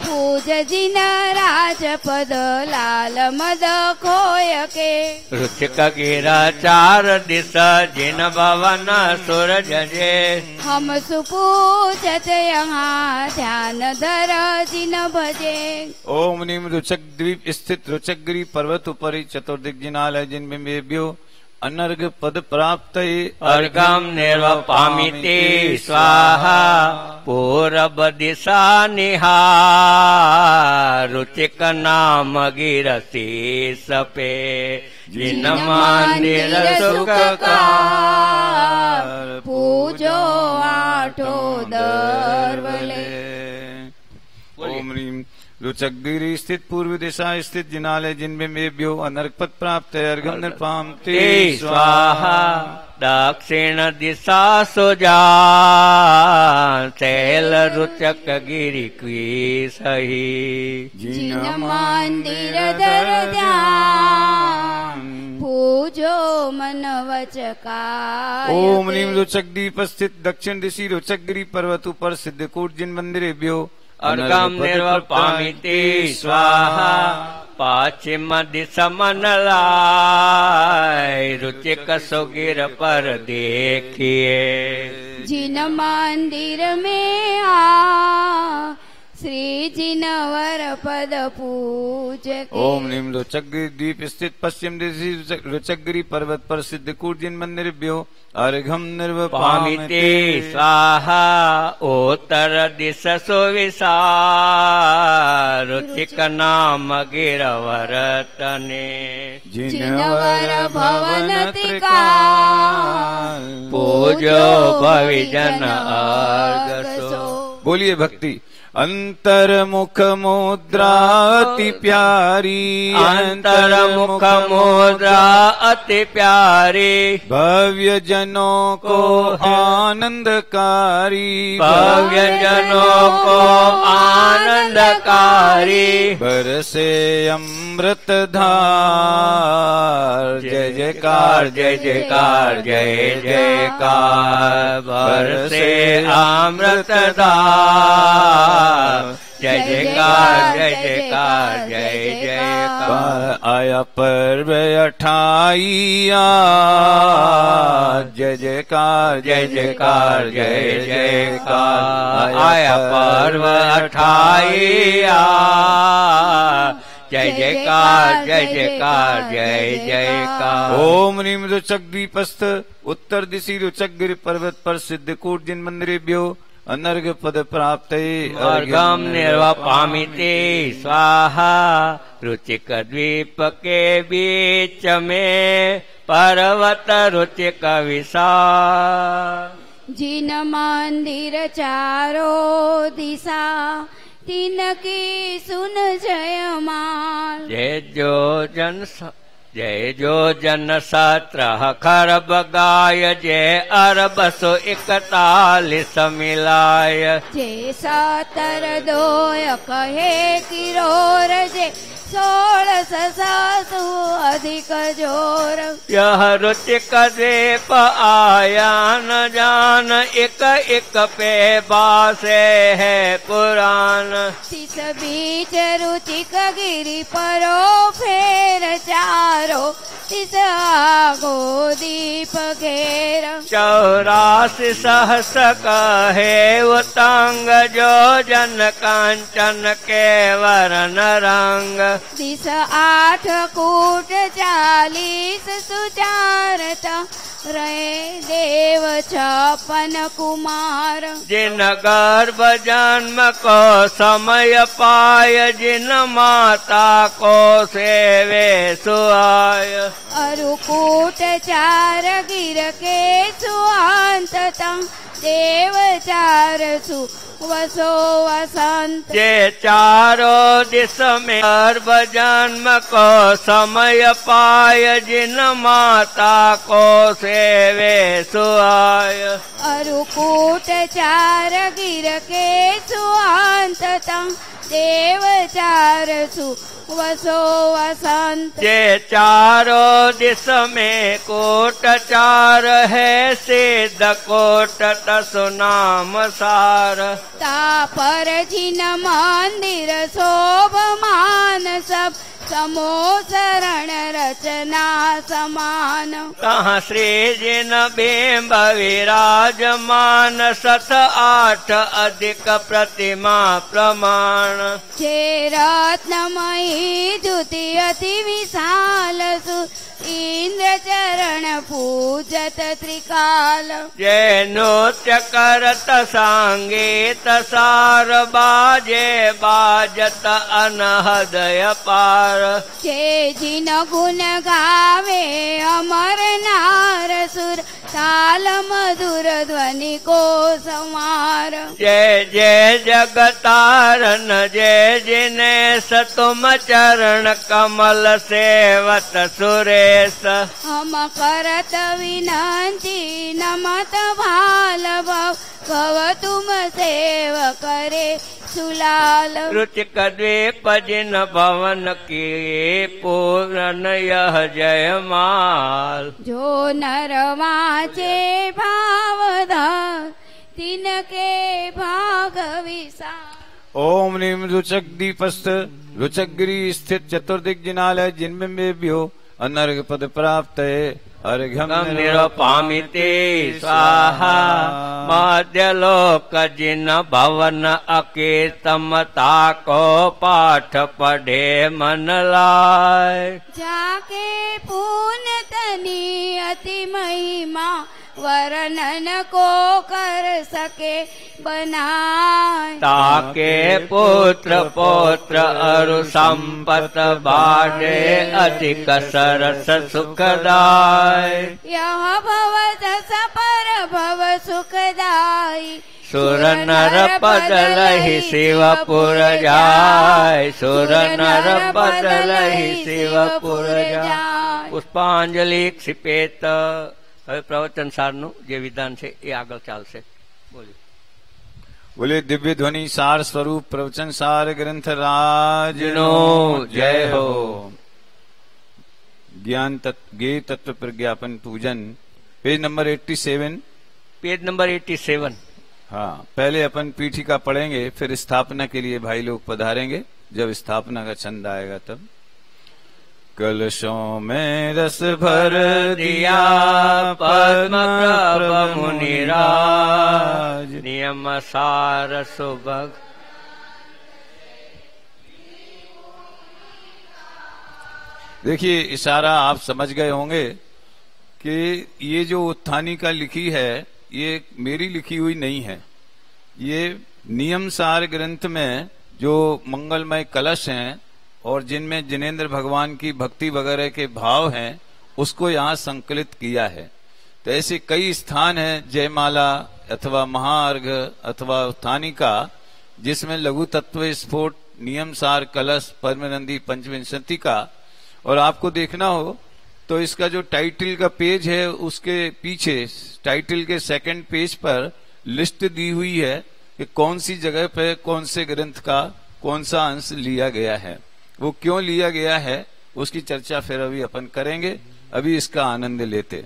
पूज जिन राजपद लाल मद खोयके रुचिक गिर चार दिश जिन भवन सूरज जे हम सुपूजत यहाँ ध्यान धर दिन भजे ओम नीम रुचक द्वीप स्थित रुचकगिरी पर्वत उपरि चतुर्दिग्जिनालय जिन्बिम्बेभ्यो अनर्घ पद प्राप्त अर्घम निर्वपामिते स्वाहा पूरब दिशा निहार रुचिक नाम गिरसी सपे जिन मंदिर सुखकार पूजो आठो दर्वले ओम ह्रीं रुचकगिरी स्थित पूर्व दिशा स्थित जिनालय जिन्बिम्बेभ्यो अनर्घ पद प्राप्त अर्घम निर्पामते स्वाहा दक्षिण दिशा सुजान शैल रुचक गिरी की सही जिन मंदिर दर ध्यान पूजो मन वचकार ओम ह्रीं रुचकद्वीप स्थित दक्षिण दिशि रुचकगिरी पर्वत ऊपर सिद्धकूट जिन मंदिरेभ्यो अर्घम निर्वपामिते स्वाहा पश्चिम दिशा मनलाय रुचिक सुगिर पर देखिए जिन मंदिर में आ श्री जिनवर पद पूज ओम ह्रीं रुचकगिरी द्वीप स्थित पश्चिम दिशि रुचकगिरी पर्वत पर सिद्धकूट जिन मंदिरेभ्यो अर्घम निर्वपामिते स्वाहा उत्तर दिश सुविशाल रुचिक नाम गिरवरतने जिनवर भवन त्रिकाल पूजो भविजन अर्घसो। बोलिए भक्ति अंतर्मुख मुद्रा अति प्यारी अंतर्मुख मुद्रा अति प्यारी भव्य जनों को आनंदकारी भव्य जनों को आनंदकारी बरसे अमृत धार जय जयकार जय जयकार जय जयकार बरसे अमृत धार जय जयकार जय जयकार जय जयकार आया पर्व 28 जय जयकार जय जयकार जय जयकार आया पर्व 28 जय जयकार जय जयकार जय जयकार। ओम ह्रीं रुचकद्वीपस्थ उत्तर दिशि रुचकगिरि पर्वत पर सिद्धकूट जिन मंदिरेभ्यो अनर्घ पद प्राप्त अर्घम निर्वपामिते स्वाहा रुचिक द्वीप के बीच में पर्वत रुचिक विशाल जिन मंदिर चारो दिशा तिनकी सुन जयमाल जय जो जन सत्र खरब गाय जय अरब 141 मिलाय जय 17 दोय कहे किरोर जय 16 अधिक जोर। यह रुचिक दीप आया न जान, एक एक पे बासे है पुराण। 30 बीच रुचिक गिरी परो फेर चारो, 30 आगो दीप घेर। 84 सहस कहे उतंग, जो जन कांचन के वरण रंग। 30 8 कूट 40 सुचारता, रहे देव 56 कुमार। जिन गर्भ जन्म को समय पाय, जिन माता को सेवे सुआय। अरुकूट 4 गिर के सुअंतता, देव 4 सु वसो वसंत। जे चारों दिश में गर्भ जन्म को समय पाय, जिन माता को सेवे सुआय। अरुकूट 4 गिर के सुअंतता, देव 4 सु वसो वसंत। जे चारों दिश में कोट 4 है, सिद्ध कोट 10 नाम सार। तापर जिन मंदिर शोभमान, सब समो शरण रचना समान। कहाँ श्री जिन बिंब विराजमान, 7-8 अधिक प्रतिमा प्रमाण। जे रत्नमयी द्युति अति विशाल, सु इंद्र चरण पूजत त्रिकाल। जय नृत्य करत संगीत सार, बाजे बाजत अनहदय पार। जे जिन गुण गावे अमर नार, सुर ताल मधुर ध्वनि को समार। जय जय जगतारन, जय जिनेश, तुम चरण कमल सेवत सुरेश। हम करत विनंती नमत भाल, भव तुम सेव करे सुलाल। रुचिक द्वीप जिन भवन की, पूरन यह जयमाल। जो नर वाचे भावधार, तिनके भाग विशाल। ओम नीम रुचक दीपस्थ रुचक गिरी स्थित चतुर्दिक जिनालय जिन्बिम्बेभ्यो अनर्घ पद प्राप्त अर्घ्यम निरपामिते स्वाहा। मध्यलोक जिन भवन अकीर्तमता को, पाठ पढ़े मन लाय। जाके पूर्ण तनी अति महिमा, वर्णन को कर सके बनाए। ताके पुत्र पौत्र अरु संपत बाढ़े, अधिक सरस सुखदाय। यह भव दस पर भव सुखदाई, सुर नर पद लहि शिवपुर जाय। सुर नर पद लहि शिवपुर जाय। पुष्पांजलि क्षिपेत। હવે પ્રવચન સારનું જે વિધાન છે એ આગળ ચાલશે. બોલીએ. बोले दिव्य ध्वनि सार स्वरूप प्रवचन सार ग्रंथ राज नो जय हो। ज्ञान गे तत्व प्रज्ञापन पूजन पेज नंबर 87। Page number 87। हाँ, पहले अपन पीठिका पढ़ेंगे, फिर स्थापना के लिए भाई लोग पधारेंगे। जब स्थापना का छंद आएगा तब। कलशों में रस भर दिया पद्म प्रभ मुनिराज, नियम सार सुभग। देखिए, इशारा आप समझ गए होंगे कि ये जो उत्थानिका लिखी है ये मेरी लिखी हुई नहीं है। ये नियम सार ग्रंथ में जो मंगलमय कलश हैं और जिनमें जिनेंद्र भगवान की भक्ति वगैरह के भाव हैं, उसको यहाँ संकलित किया है। तो ऐसे कई स्थान हैं, जयमाला अथवा महाअर्घ अथवा उत्थानिका, जिसमें लघु तत्व स्फोट, नियम सार कलश, परमनंदी पंचविंशति का। और आपको देखना हो तो इसका जो टाइटल का पेज है उसके पीछे टाइटल के सेकंड पेज पर लिस्ट दी हुई है कि कौन सी जगह पे कौन से ग्रंथ का कौन सा अंश लिया गया है। वो क्यों लिया गया है उसकी चर्चा फिर अभी अपन करेंगे। अभी इसका आनंद लेते।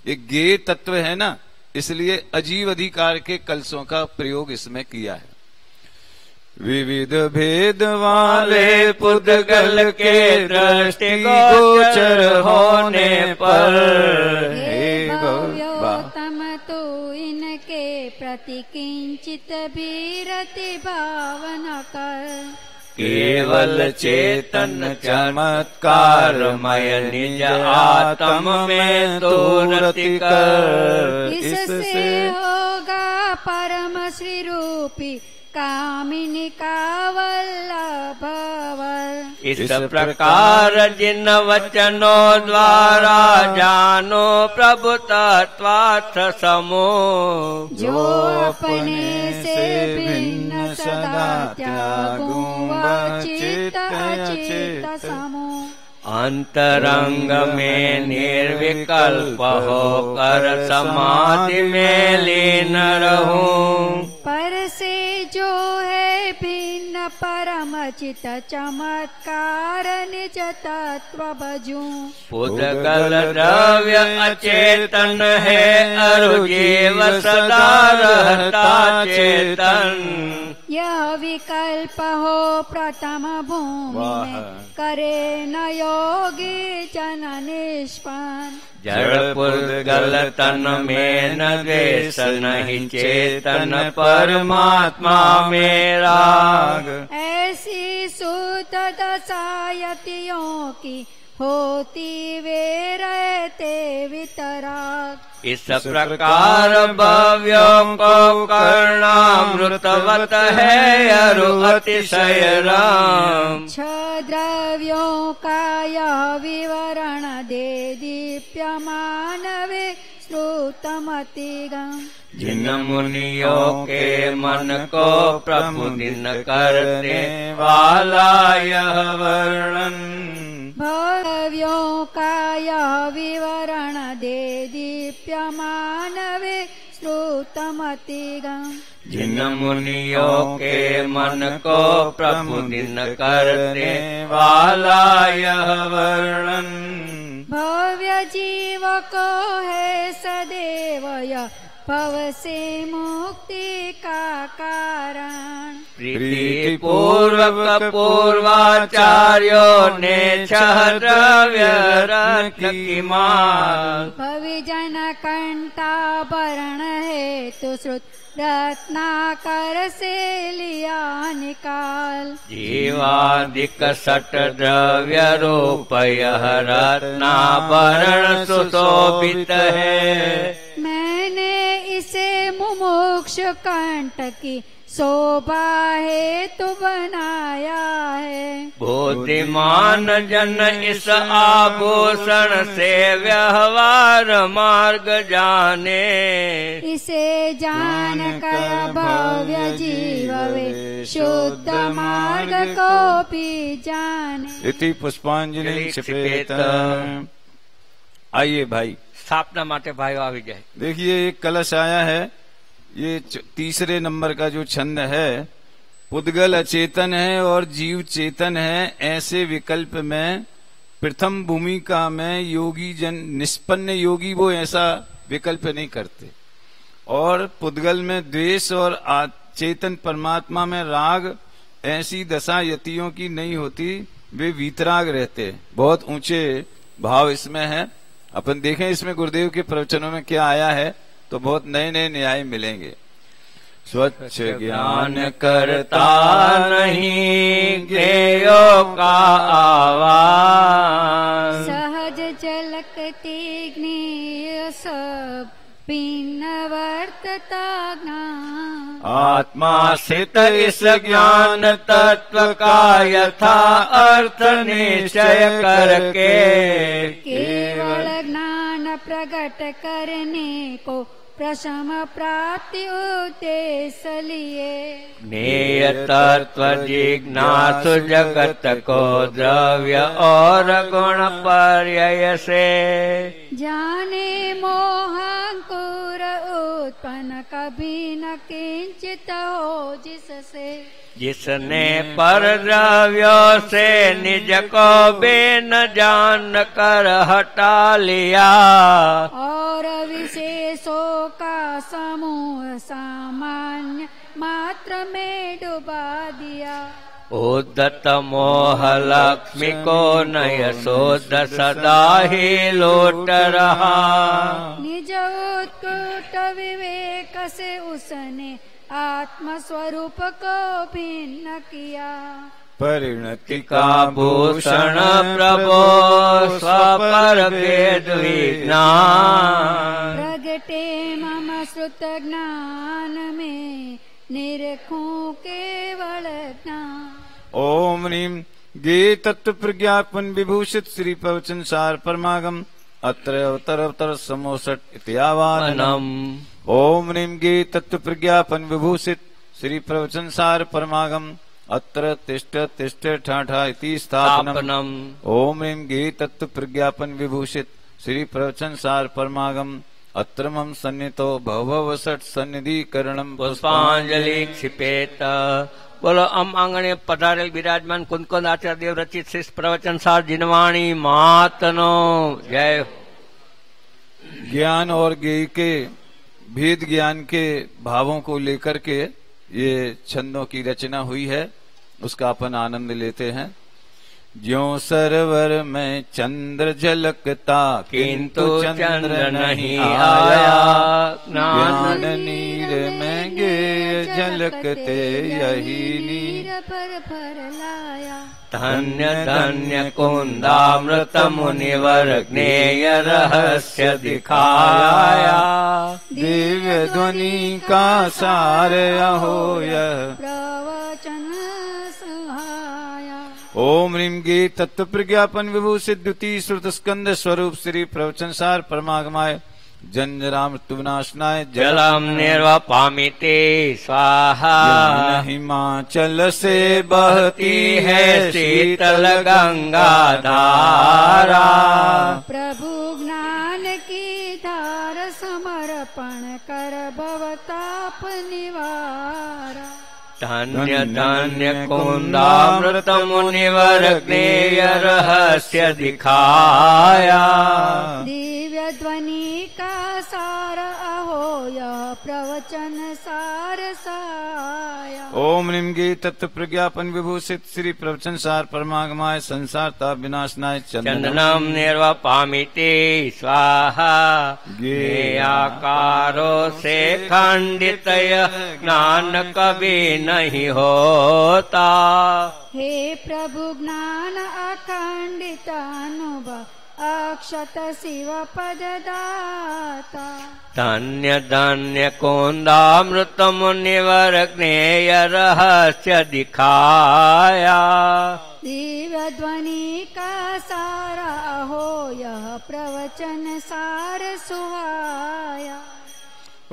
एक गेय तत्व है ना, इसलिए अजीव अधिकार के कलशों का प्रयोग इसमें किया है। विविध भेद वाले पुद्गल के दृष्टि गोचर होने पर हे भव्योत्तम तो इनके प्रति किंचित भी रति भावना कर। केवल चेतन चमत्कारमय निज आत्म में तो रति कर। इससे होगा परम श्री रूपी कामिनी का वल्लभ वर। इस प्रकार जिन वचनों द्वारा जानो प्रभु तत्वार्थ समो। जो अपने से भिन्न सदा त्यागूं वचित अचित समो। अंतरंग में निर्विकल्प होकर समाधि में लीन रहूं। पर से जो है भिन्न परम चित चमत्कार निज तत्व भजूं। पुद्गल द्रव्य अचेतन है अरु जीव सदा रहता चेतन। यह विकल्प हो प्रथम भूमि में करे न योगी जन निष्पन्न। जड़ पुद्गल तन में न द्वेष नहीं चेतन परमात्मा में राग। ऐसी सूत दशायतियों की होती वे रहते वितराग। इस प्रकार भव्यों को कर्णामृतवत है अरु अतिशय राम। द्रव्यों का यह विवरण दे दीप्यमान वे श्रुतमतिगम। जिन मुनियों के मन को प्रमुदिन करने वाला यह वर्णन। भव्यों का यह विवरण दे दीप्यमान वे श्रुतमतिगम। जिन मुनियों के मन को प्रमुदिन करने वाला यह वर्णन। भव्य जीव को है सदैव यह भव से मुक्ति का कारण। प्रीति पूर्वक पूर्वाचार्यों ने छह द्रव्य रत्न की माल। भविजन कंठाभरण है तो श्रुत रत्नाकर से लिया निकाल। जीवादिक सट द्रव्य रूप यह रत्नाभरण सुशोभित है। मैंने इसे मुमुक्ष कंठ की शोभा है तो बनाया है। बुद्धिमान जन इस आभूषण से व्यवहार मार्ग जाने। इसे जान कर भव्य जीव वे शुद्ध मार्ग को भी जाने। इति पुष्पांजलि क्षिपेत। आइए भाई, स्थापना माटे भाइयों આવી જાય। देखिए एक कलश आया है, ये तीसरे नंबर का जो छंद है। पुद्गल अचेतन है और जीव चेतन है, ऐसे विकल्प में प्रथम भूमिका में योगी जन निष्पन्न योगी वो ऐसा विकल्प नहीं करते। और पुद्गल में द्वेष और चेतन परमात्मा में राग, ऐसी दशा यतियों की नहीं होती, वे वीतराग रहते। बहुत ऊंचे भाव इसमें है। अपन देखें इसमें गुरुदेव के प्रवचनों में क्या आया है तो बहुत नए नए न्याय मिलेंगे। स्वच्छ ज्ञान करता नहीं ज्ञेयों का आवाज। सहज झलकती ज्ञेय सब भिन्न वर्तता ज्ञान। आत्मा स्थित इस ज्ञान तत्व का यथा अर्थ निश्चय करके। केवल ज्ञान प्रकट करने को प्रशम प्राप्ति उद्देश्य लिए। ज्ञेय तत्व जिज्ञासु जगत को द्रव्य और गुण पर्यय से। जाने मोहांकुर उत्पन्न कभी न किंचित हो जिससे, जिसने पर द्रव्यों से निज को बेन जान कर हटा लिया, और विशेषों का समूह सामान्य मात्र में डुबा दिया। उद्धत मोह लक्ष्मी को नय शोध सदा ही लौट रहा, निज उत्कृष्ट विवेक से उसने आत्म स्वरूप को भिन्न किया। परिणति का भूषण प्रभो स्वपर वेद विज्ञान, प्रगटे मम श्रुत ज्ञान में निरखूं केवल ज्ञान। ओम ह्रीं गे तत्व प्रज्ञापन विभूषित श्री प्रवचन सार परमागम अत्र अवतर अवतर समोसठ इत्यावानम। ओम ह्रीं गे तत्व प्रज्ञापन विभूषित श्री प्रवचन सार परमागम अत्र तिष्ठ तिष्ठ ठाठा इति स्थापनम। ओम ह्रीं गे तत्व प्रज्ञापन विभूषित श्री प्रवचन सार परमागम अत्र मम सन्नितो भववसट सन्निधिकरणम पुष्पांजलि क्षिपेत। बोलो अम आंगणे पधारेल विराजमान कुंदकुंद आचार्य देव रचित श्री प्रवचन सार जिनवाणी मातनो जय। ज्ञान और ज्ञेय के भेद ज्ञान के भावों को लेकर के ये छंदों की रचना हुई है, उसका अपन आनंद लेते हैं। ज्यों सरोवर में चंद्र झलकता किंतु चंद्र नहीं आया, ज्ञान नीर में गे झलकते यही नीर पर लाया। धन्य धन्य कुंदामृत मुनिवर ज्ञेय रहस्य दिखाया, दिव्य ध्वनि का सार अहो यह प्रवचन सुहाया। ओम ह्रीं गे तत्व प्रज्ञापन विभूषित द्वितीय श्रुत स्कंद स्वरूप श्री प्रवचन सार परमागमाय जंजरा मृत्यु विनाशनाय जलम निर्वपामिते स्वाहा, हिमाचल से बहती है शीतल गंगा धारा, प्रभु ज्ञान की धार समर्पण कर भवताप निवारा। धन्य धन्य कुंदामृत मुनिवर ज्ञेय रहस्य दिखाया, दिव्य ध्वनि का सार अहो यह प्रवचन सार साया। ओम ह्रीं गे तत्व प्रज्ञापन विभूषित श्री प्रवचन सार परमागमाय संसार ताप विनाशनाय चंदनम निर्वपामिते स्वाहा, ज्ञेयाकारो से खंडित ज्ञान कभी नहीं होता। हे प्रभु ज्ञान अखंडित अनुभव अक्षत शिव पद दाता। धन्य धन्य कुंदामृत मुनिवर ज्ञेय रहस्य दिखाया, दिव्य ध्वनि का सारा हो यह प्रवचन सार सुहाया।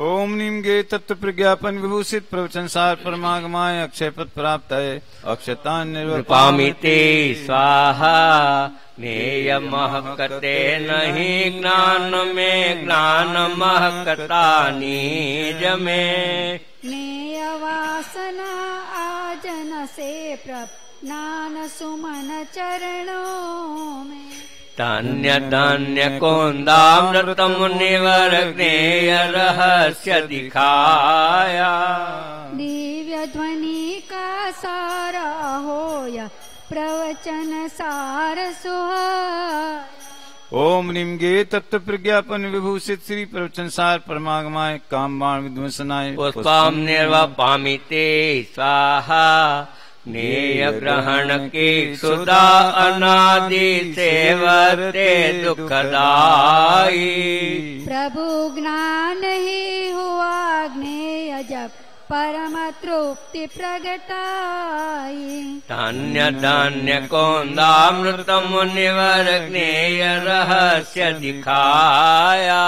ओम ह्रीं गे तत्व प्रज्ञापन विभूषित प्रवचन सार परमागमाय अक्षय पद प्राप्त है अक्षतान निर्वपामिते स्वाहा, ज्ञेय महकते नहीं ज्ञान में ज्ञान महकता निज में। ज्ञेय वासना आजन से ज्ञान सुमन चरणों में। धन्य धन्य कुंदामृत मुनिवर ज्ञेय रहस्य दिखाया, दिव्य ध्वनि का सारा हो या प्रवचन सार सुहाया। ओम ह्रीं गे तत्व प्रज्ञापन विभूषित श्री प्रवचन सार परमागमाय काम बाण विध्वंसनाय पुष्पम निर्वपामिते स्वाहा, ज्ञेय ग्रहण की सुधा अनादि सेवते दुखदाई। प्रभु ज्ञान ही हुआ ज्ञेय जब परम तृप्ति प्रगटाई। धन्य धन्य कुंदामृत मुनिवर ज्ञेय रहस्य दिखाया,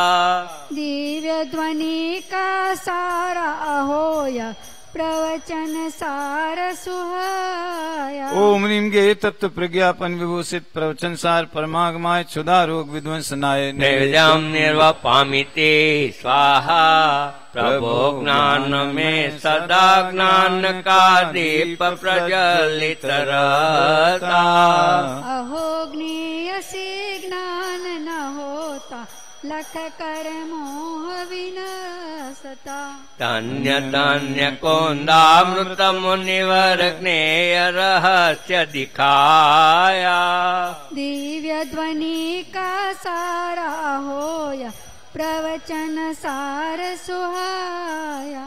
दिव्य ध्वनि का सारा अहो यह प्रवचन सार सुहाया। ओम ह्रीं गे तत्व प्रज्ञापन विभूषित प्रवचन सार परमागमाय क्षुधा रोग विध्वंसनाय नैवेद्यम निर्वपामिते स्वाहा प्रभो ज्ञान में सदा ज्ञान का दीप प्रज्वलित रहता। अहो ज्ञेयसी ज्ञान न होता लख कर मोह विनसता। धन्य धन्य कोंदामृत मुनिवर ज्ञेय रहस्य दिखाया। दिव्य ध्वनि का सारा होया प्रवचन सार सुहाया।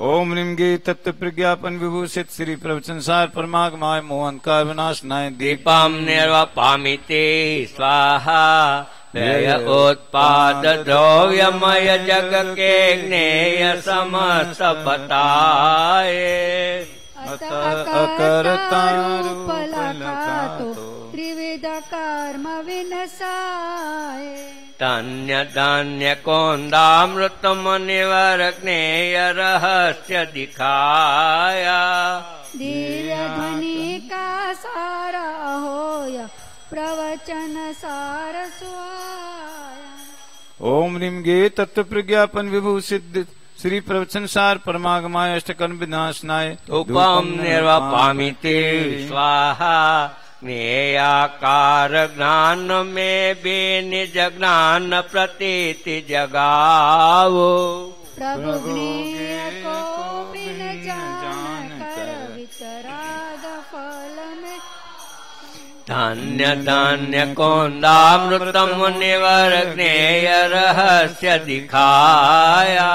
ओम ह्रीं गे तत्व प्रज्ञापन विभूषित श्री प्रवचन सार परमागमाय मोहनकार विनाशनाय दीपम निर्वपामिते स्वाहा व्यय उत्पाद द्रव्यमय जग के ज्ञेय समस्त बताए। अकर्ता रूप लखा तो त्रिविध कर्म विनसाए। धन्य धन्य कोंदामृत मुनिवर ज्ञेय रहस्य दिखाया। दिव्य ध्वनि का सारा होया प्रवचन सार सुहाया। ओम ह्रीं गे तत्व प्रज्ञापन विभूषित श्री प्रवचन सार परमागमाय अष्टकर्म विनाशनाय उपम निर्वपामिते स्वाहा ज्ञेयाकार ज्ञान में भी निज ज्ञान प्रतीति जगावो। प्रभु ज्ञेय को बिन जान कर वितराग फल में। धन्य धन्य कोंदामृत मुनिवर ज्ञेय रहस्य दिखाया।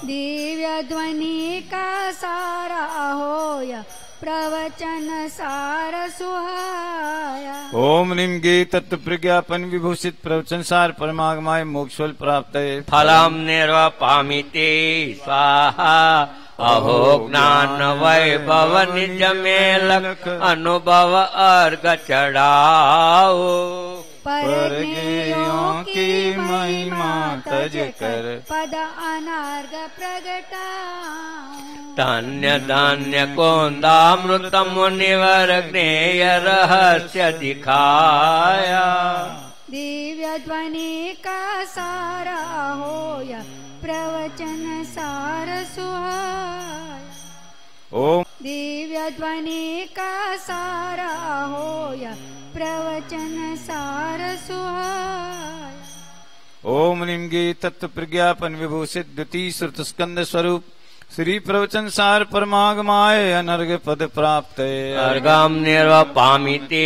दिव्य ध्वनि का सारा होया प्रवचन सार सुहाया। ओम ह्रीं गे तत्व प्रज्ञापन विभूषित प्रवचन सार परमागमाय मोक्षफल प्राप्त फलम निर्वपामिते स्वाहा अहो ज्ञान वैभव निज में लख अनुभव अर्घ चढ़ाओ। परज्ञेयों की महिमा तज कर पद अनार्घ प्रगटाओ। धन्य धन्य कोंदामृत मुनिवर ज्ञेय रहस्य दिखाया। दिव्य ध्वनि का सारा होया प्रवचन सार सुहाया। ओम दिव्य ध्वनि का सारा होया प्रवचन सार सुहाया। ओम ह्रीं गे तत्व प्रज्ञापन विभूषित द्वितीय श्रुत स्कंद स्वरूप श्री प्रवचन सार परमागमाय अनर्घ पद प्राप्त अर्घम निर्वपामिते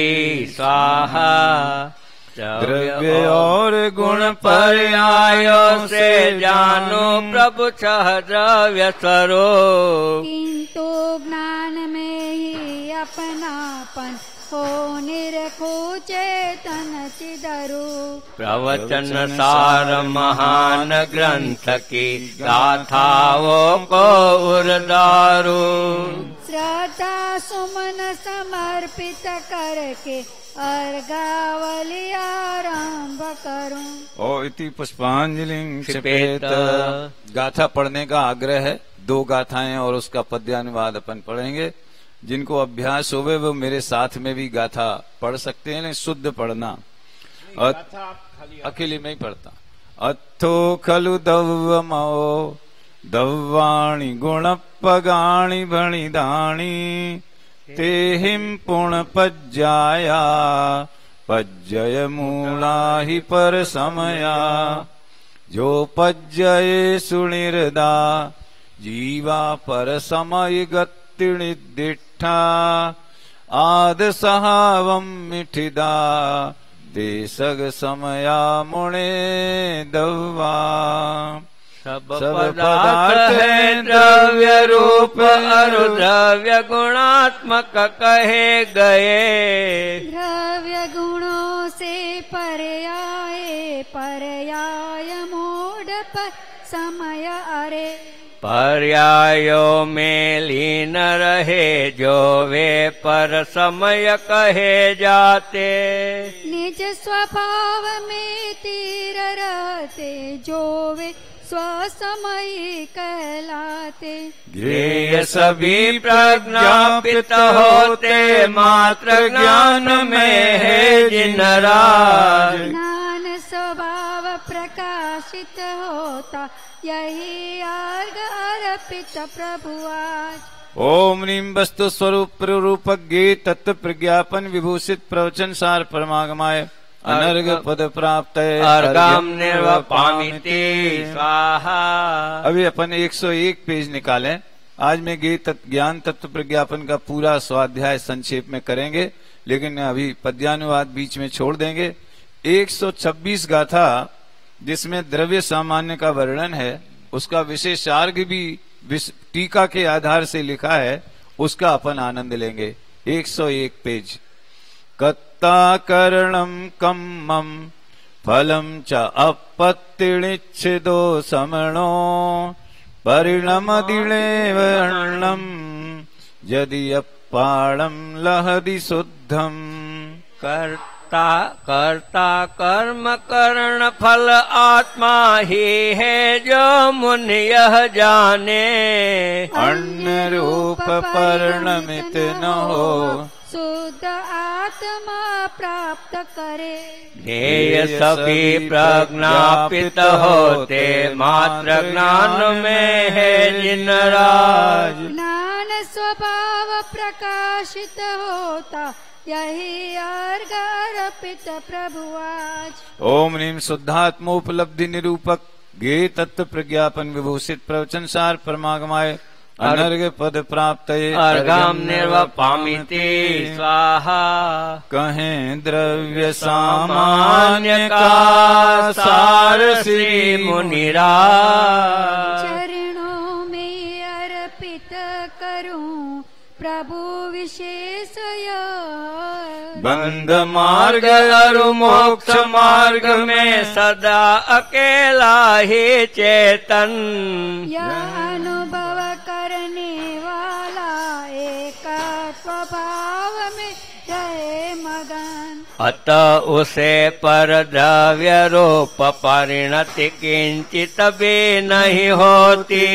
स्वाहा द्रव्य और गुण पर्यायों से जानो प्रभु छह द्रव्य स्वरूप। किंतु ज्ञान में ही अपनापन हो निरखो चेतन चिदरु। प्रवचन सार महान ग्रंथ की गाथाओं को उर्दारू। श्रद्धा सुमन समर्पित करके अर्घावली आरंभ करूं। ओ इति पुष्पांजलि क्षिपेत। गाथा पढ़ने का आग्रह है। 2 गाथाएं और उसका पद्यानुवाद अपन पढ़ेंगे। जिनको अभ्यास होवे वो मेरे साथ में भी गाथा पढ़ सकते हैं, लेकिन शुद्ध पढ़ना। अकेले में ही पढ़ता। अथो खलु दव्वमो दव्वाणि गुणपगाणि भणिदाणि तेहिं पुण पज्जाया पज्जय मूला हि पर समया। जो पज्जये सुनिर्दा जीवा पर समय गत्तिनिदिष्ठा आद सहावं मिठिदा देशग समया मुणे दव्वा। सब पदार्थ है द्रव्य रूप द्रव्य गुणात्मक कहे गए। द्रव्य गुणों से पर्याय मोड पर समय अरे। पर्यायों में लीन रहे जो वे पर समय कहे जाते। निज स्वभाव में तीर रहते जो वे स्वसमयी कहलाते। ज्ञेय सभी प्रज्ञापित होते, मात्र ज्ञान में है जिनराज। ज्ञान स्वभाव प्रकाशित होता, यही अर्घ अर्पित प्रभु आज। ओम ह्रीं वस्तु स्वरूप प्ररूप ज्ञे तत्व प्रज्ञापन विभूषित प्रवचन सार परमागमाय अनर्घ पद प्राप्त अर्घम निर्वपामिते स्वाहा। अभी अपन 101 पेज निकालें। आज में ज्ञान तत्व प्रज्ञापन का पूरा स्वाध्याय संक्षेप में करेंगे, लेकिन अभी पद्यानुवाद बीच में छोड़ देंगे। 126 गाथा जिसमें द्रव्य सामान्य का वर्णन है, उसका विशेषार्घ भी टीका के आधार से लिखा है, उसका अपन आनंद लेंगे। 101 पेज। कत्ता करणम कम्मम फलम च अपत्तिनिच्छिदो समणो परिणमदिले वर्णम यदि अपाणम लहदि शुद्धम। कर्ता कर्म करण फल आत्मा ही है जो मुनि यह जाने। अन्न रूप परिणमित न हो, शुद्ध आत्मा प्राप्त करे। ज्ञेय सभी प्रज्ञापित होते, मात्र ज्ञान में है जिनराज। ज्ञान स्वभाव प्रकाशित होता, यही अर्घ अर्पित प्रभु आज। ओम ह्रीं शुद्धात्मोपलब्धि निरूपक ज्ञेय तत्व प्रज्ञापन विभूषित प्रवचन सार परमागमाय अनर्घ पद प्राप्त अर्घम निर्वपामिते स्वाहा। कहें द्रव्य सामान्य का सार श्री मुनिराज। चरणों में अर्पित करूं प्रभु विशेष बंद मार्ग और मोक्ष मार्ग में सदा अकेला ही चेतन। यह अनुभव करने वाला एक स्वभाव में रहे मगन। अतः उसे पर द्रव्य रूप परिणति किंचित भी नहीं होती।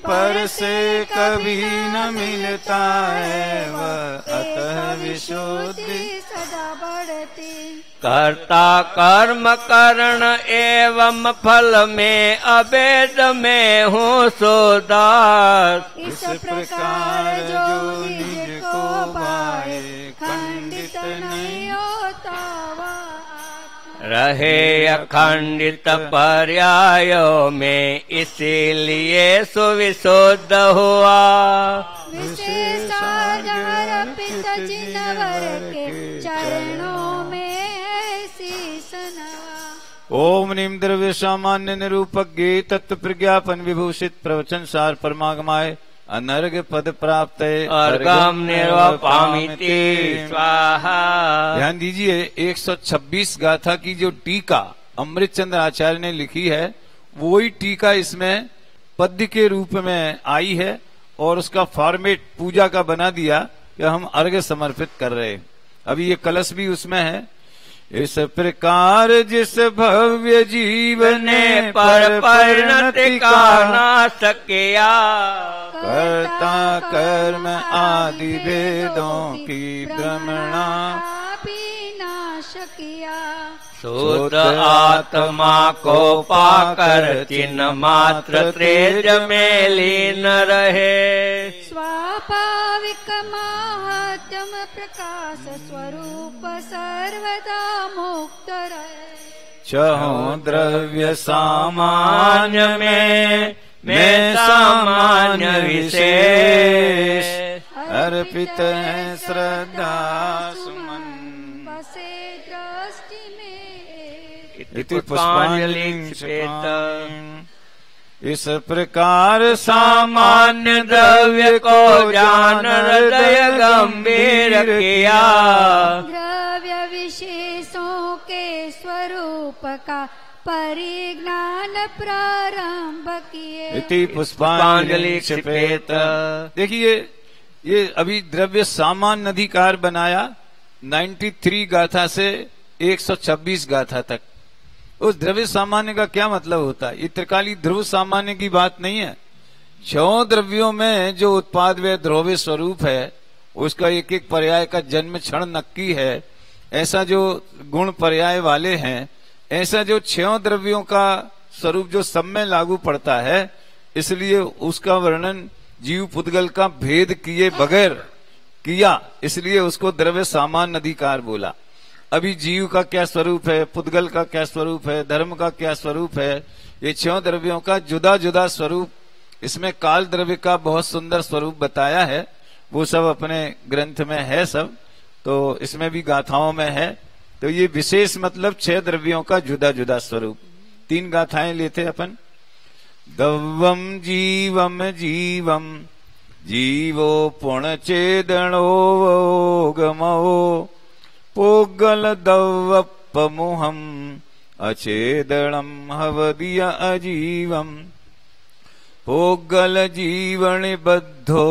पर से कभी न मिलता है वह, अतः विशुद्धि सदा बढ़ती। कर्ता कर्म करण एवं फल में अभेद में हूँ सुदास। इस प्रकार जो निज को पाए खंडित नहीं होता वह। रहे अखंडित पर्यायों में, इसीलिए सुविशुद्ध हुआ। विशेषार्घ अर्पित जिनवर के चरणों में शीश नवा। ओम ह्रीं द्रव्य सामान्य निरूपक ज्ञेय तत्व प्रज्ञापन विभूषित प्रवचन सार परमागमाय अनर्घ पद प्राप्त अर्घम निर्वपामिते स्वाहा। ध्यान दीजिए, 126 गाथा की जो टीका अमृत चंद्र आचार्य ने लिखी है, वही टीका इसमें पद्य के रूप में आई है और उसका फॉर्मेट पूजा का बना दिया कि हम अर्घ्य समर्पित कर रहे हैं। अभी ये कलश भी उसमें है। इस प्रकार जिस भव्य जीव ने पर परिणति का नाश किया, कर्ता कर्म आदि वेदों की भ्रमणा विनाश किया। शुद्ध आत्मा को पाकर चिन्ह मात्र तेज में लीन रहे। स्वाभाविक महात्म प्रकाश स्वरूप सर्वदा मुक्त रहे। चहु द्रव्य सामान्य में मैं सामान्य विशेष अर्पित है श्रद्धा सुमन। बसे दृष्टि में इति पुष्पांजलि इस प्रकार सामान्य द्रव्य को जान हृदय गंभीर किया। द्रव्य विशेषों के स्वरूप का परिज्ञान प्रारंभ किए। इति पुष्पांजलि क्षिपेत। देखिए, ये अभी द्रव्य सामान्य अधिकार बनाया 93 गाथा से 126 गाथा तक। उस द्रव्य सामान्य का क्या मतलब होता है? ये त्रिकाली ध्रुव सामान्य की बात नहीं है। 6 द्रव्यों में जो उत्पाद व द्रव्य स्वरूप है उसका एक एक पर्याय का जन्म क्षण नक्की है। ऐसा जो गुण पर्याय वाले हैं, ऐसा जो 6 द्रव्यों का स्वरूप जो सब में लागू पड़ता है, इसलिए उसका वर्णन जीव पुद्गल का भेद किए बगैर किया, इसलिए उसको द्रव्य सामान्य अधिकार बोला। अभी जीव का क्या स्वरूप है, पुद्गल का क्या स्वरूप है, धर्म का क्या स्वरूप है, ये 6 द्रव्यों का जुदा जुदा स्वरूप, इसमें काल द्रव्य का बहुत सुंदर स्वरूप बताया है। वो सब अपने ग्रंथ में है सब, तो इसमें भी गाथाओं में है। तो ये विशेष मतलब 6 द्रव्यों का जुदा जुदा स्वरूप। 3 गाथाएं लेते अपन। दव्वम जीवम जीवम जीवो पुणचेदणो गमो पोगल दव्वप्पमुहम अचेदणम हवदिय अजीवम पोगल जीवनि बद्धो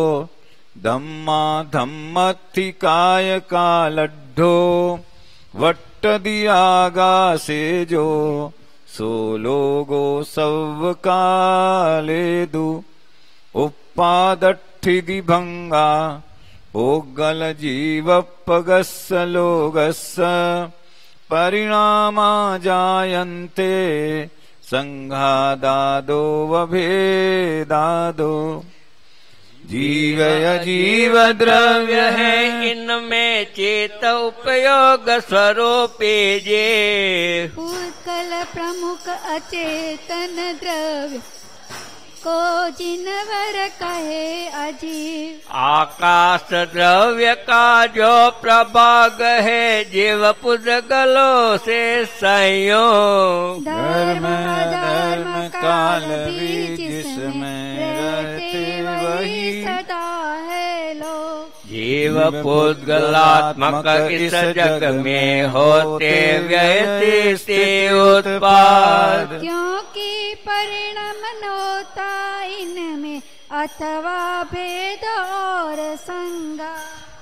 धम्मा धम्मथिकाय कालड्ढो वट्ट दियागा से जो सो लोगो सव कालेदु उपादट्ठिदि भंगा पोगल जीवप्पगस्स लोगस्स परिणामा जायन्ते संघादादो वभेदादो। जीवय जीव द्रव्य है इनमें चेत उपयोग स्वरूपे जे पुद्गल प्रमुख अचेतन द्रव्य को जिनवर कहे अजीव। आकाश द्रव्य का जो प्रभाग है जीव पुद्गलों से संयोग धर्म अधर्म काल भी जिसमें रहते वही सदा है लोग। जीव पुद्गलात्मक इस जग में होते व्यय से उत्पाद क्योंकि परिणाम होता इनमें अथवा भेद और संगा।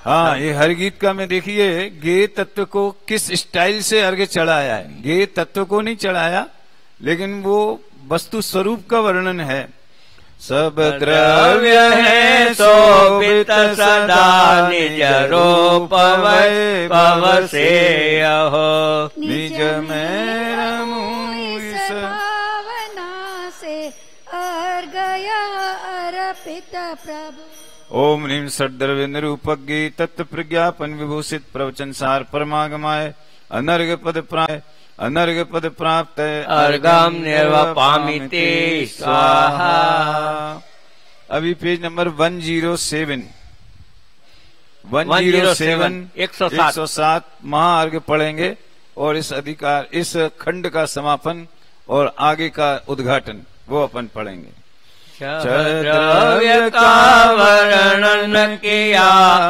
हाँ, ये हर गीत का में देखिए गे तत्व को किस स्टाइल से अर्घ्य चढ़ाया है। गे तत्व को नहीं चढ़ाया, लेकिन वो वस्तु स्वरूप का वर्णन है। सब द्रव्य है शोभित सदा निज रूप वैभव से अहो निज में रमूं इस भावना से अर्घय अर्पित प्रभु। ओम ह्रीं षड्द्रव्य निरूपज्ञ तत्व प्रज्ञापन विभूषित प्रवचन सार परमागमाय अनर्घ पद प्राय अनर्घ पद प्राप्त अर्घम निर्वपामिते स्वाहा। अभी पेज नंबर 107 107 महाअर्घ पढ़ेंगे और इस अधिकार इस खंड का समापन और आगे का उद्घाटन वो अपन पढ़ेंगे। द्रव्य का वर्णन किया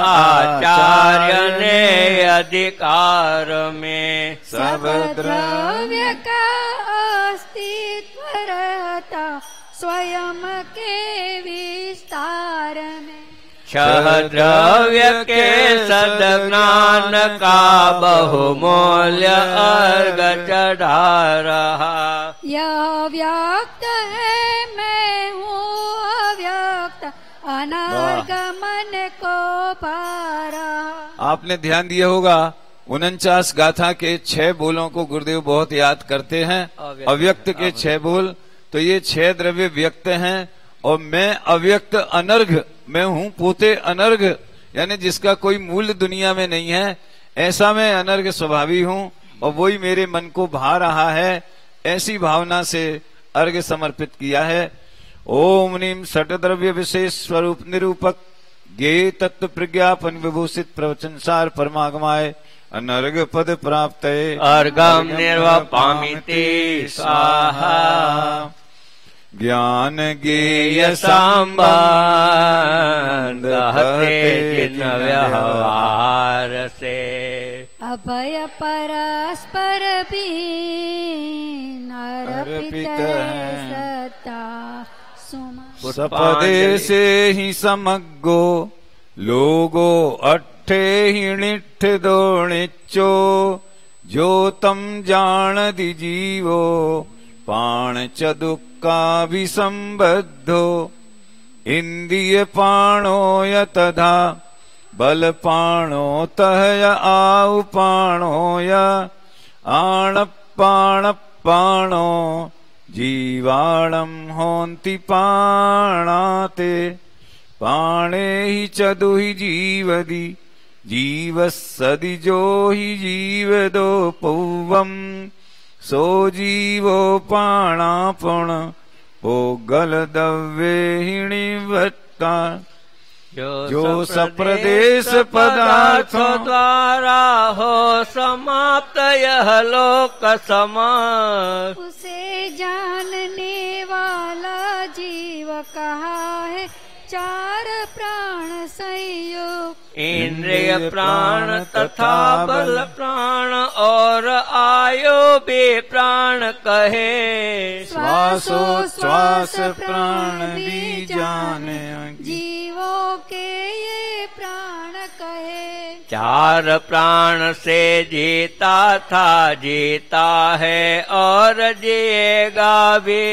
आचार्य ने अधिकार में सब द्रव्य का अस्तित्व रहता स्वयं के विस्तार में। छह द्रव्य के सद्ज्ञान का बहुमूल्य अर्घ चढ़ा रहा। यह व्यक्त है मैं हूँ अव्यक्त अनर्घ मन को पा रहा। आपने ध्यान दिया होगा 49 गाथा के 6 बोलों को गुरुदेव बहुत याद करते हैं। अव्यक्त के 6 बोल, तो ये 6 द्रव्य व्यक्त हैं और मैं अव्यक्त अनर्घ, मैं हूँ पोते अनर्घ, यानी जिसका कोई मूल्य दुनिया में नहीं है, ऐसा मैं अनर्घ स्वभावी हूँ और वही मेरे मन को भा रहा है। ऐसी भावना से अर्घ्य समर्पित किया है। ओम नीम षट द्रव्य विशेष स्वरूप निरूपक गे तत्व प्रज्ञापन विभूषित प्रवचन सार परमागमाय अनर्घ पद प्राप्त अर्घम निर्वपामिते स्वाहा। ज्ञान गेय संबंध जिन व्यवहार से अभय परस्पर भी अर्पित है सता सुमन। सपदे से ही समग्गो लोगो अट्ठे ही निठ दो निच्चो जो तम जाणति जीवो पाण च दुःखाभिसंबद्धो इंद्रियपाणो यतधा बलपाणो तहय आउपाणो य आणप्पाणप्पाणो जीवाणं होन्ति पाणाते पाणे हि च दुहि जीवदि जीवस्सदि जो हि जीवदो पौवम् सो जीवो पाणापण पोगलदव्येहिणीवत्ता जो सप्रदेश पदार्थों द्वारा हो समाप्त यह लोक समस्त उसे जानने वाला जीव कहा है चार प्राण संयोग इंद्रिय प्राण तथा बल प्राण और आयो बे प्राण कहे श्वासोच्छ्वास प्राण भी जाने जीवों के ये प्राण कहे चार प्राण से जीता था जीता है और जिएगा भी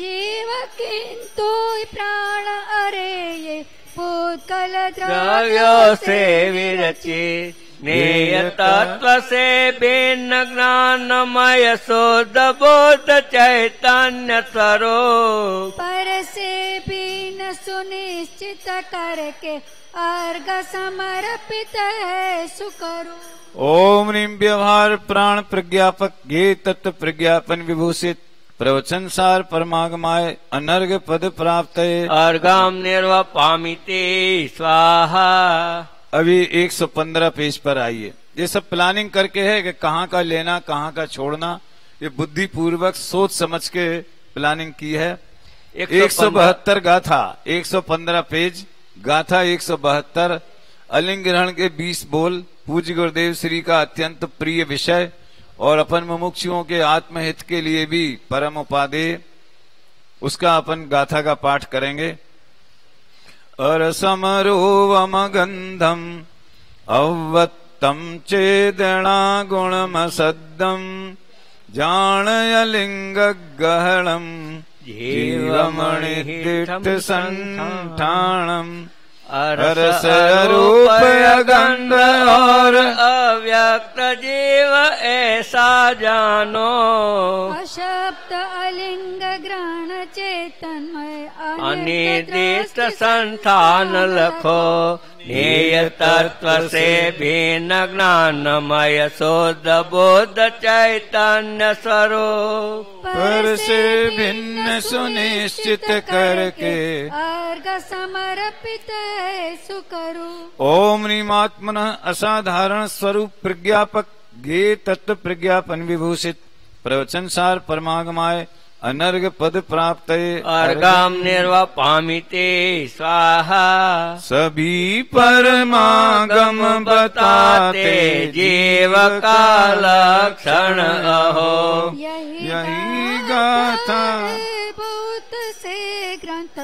जीव किंतु प्राण अरे ये भूतकल द्रव्यों से विरचित नेय तत्व से भिन्न ज्ञानमय शुद्ध बोध चैतन्य स्वरूप पर से भिन्न सुनिश्चित करके अर्घ समर्पित है सुकरो ओम ह्रीं व्यवहार प्राण प्रज्ञापक ये तत्व प्रज्ञापन विभूषित प्रवचन सार परमागमाय अनर्घ पद प्राप्त अर्घम निर्वपामिते स्वाहा। अभी 115 पेज पर आइए। ये सब प्लानिंग करके है कि कहाँ का लेना कहाँ का छोड़ना, ये बुद्धि पूर्वक सोच समझ के प्लानिंग की है। 172 गाथा 115 पेज गाथा 172 अलिंग ग्रहण के 20 बोल पूज्य गुरुदेव श्री का अत्यंत प्रिय विषय और अपन मुमुक्षुओं के आत्महित के लिए भी परम उपादेय, उसका अपन गाथा का पाठ करेंगे। अरसमरोवम गंधम अवत्तम चेदणा गुणमसद्दम जानयलिंग गहणम जीवमणितीर्थ संठाणम अरस रूप गंध और अव्यक्त जीव ऐसा जानो अशब्द अलिंग ग्रहण चेतनमय अनिर्दिष्ट संस्थान लखो नेय तत्व से भिन्न ज्ञानमय शुद्ध बोध चैतन्य स्वरूप पर से भिन्न सुनिश्चित करके अर्घ समर्पित है सुकरो ओम ह्रीमात्मनः असाधारण स्वरूप प्रज्ञापक गे तत्व प्रज्ञापन विभूषित प्रवचन सार परमागमाय अनर्घ पद प्राप्त अर्घम निर्वपामिते स्वाहा। सभी परमागम बताते जीव का लक्षण अहो यही गाथा बहुत से ग्रंथ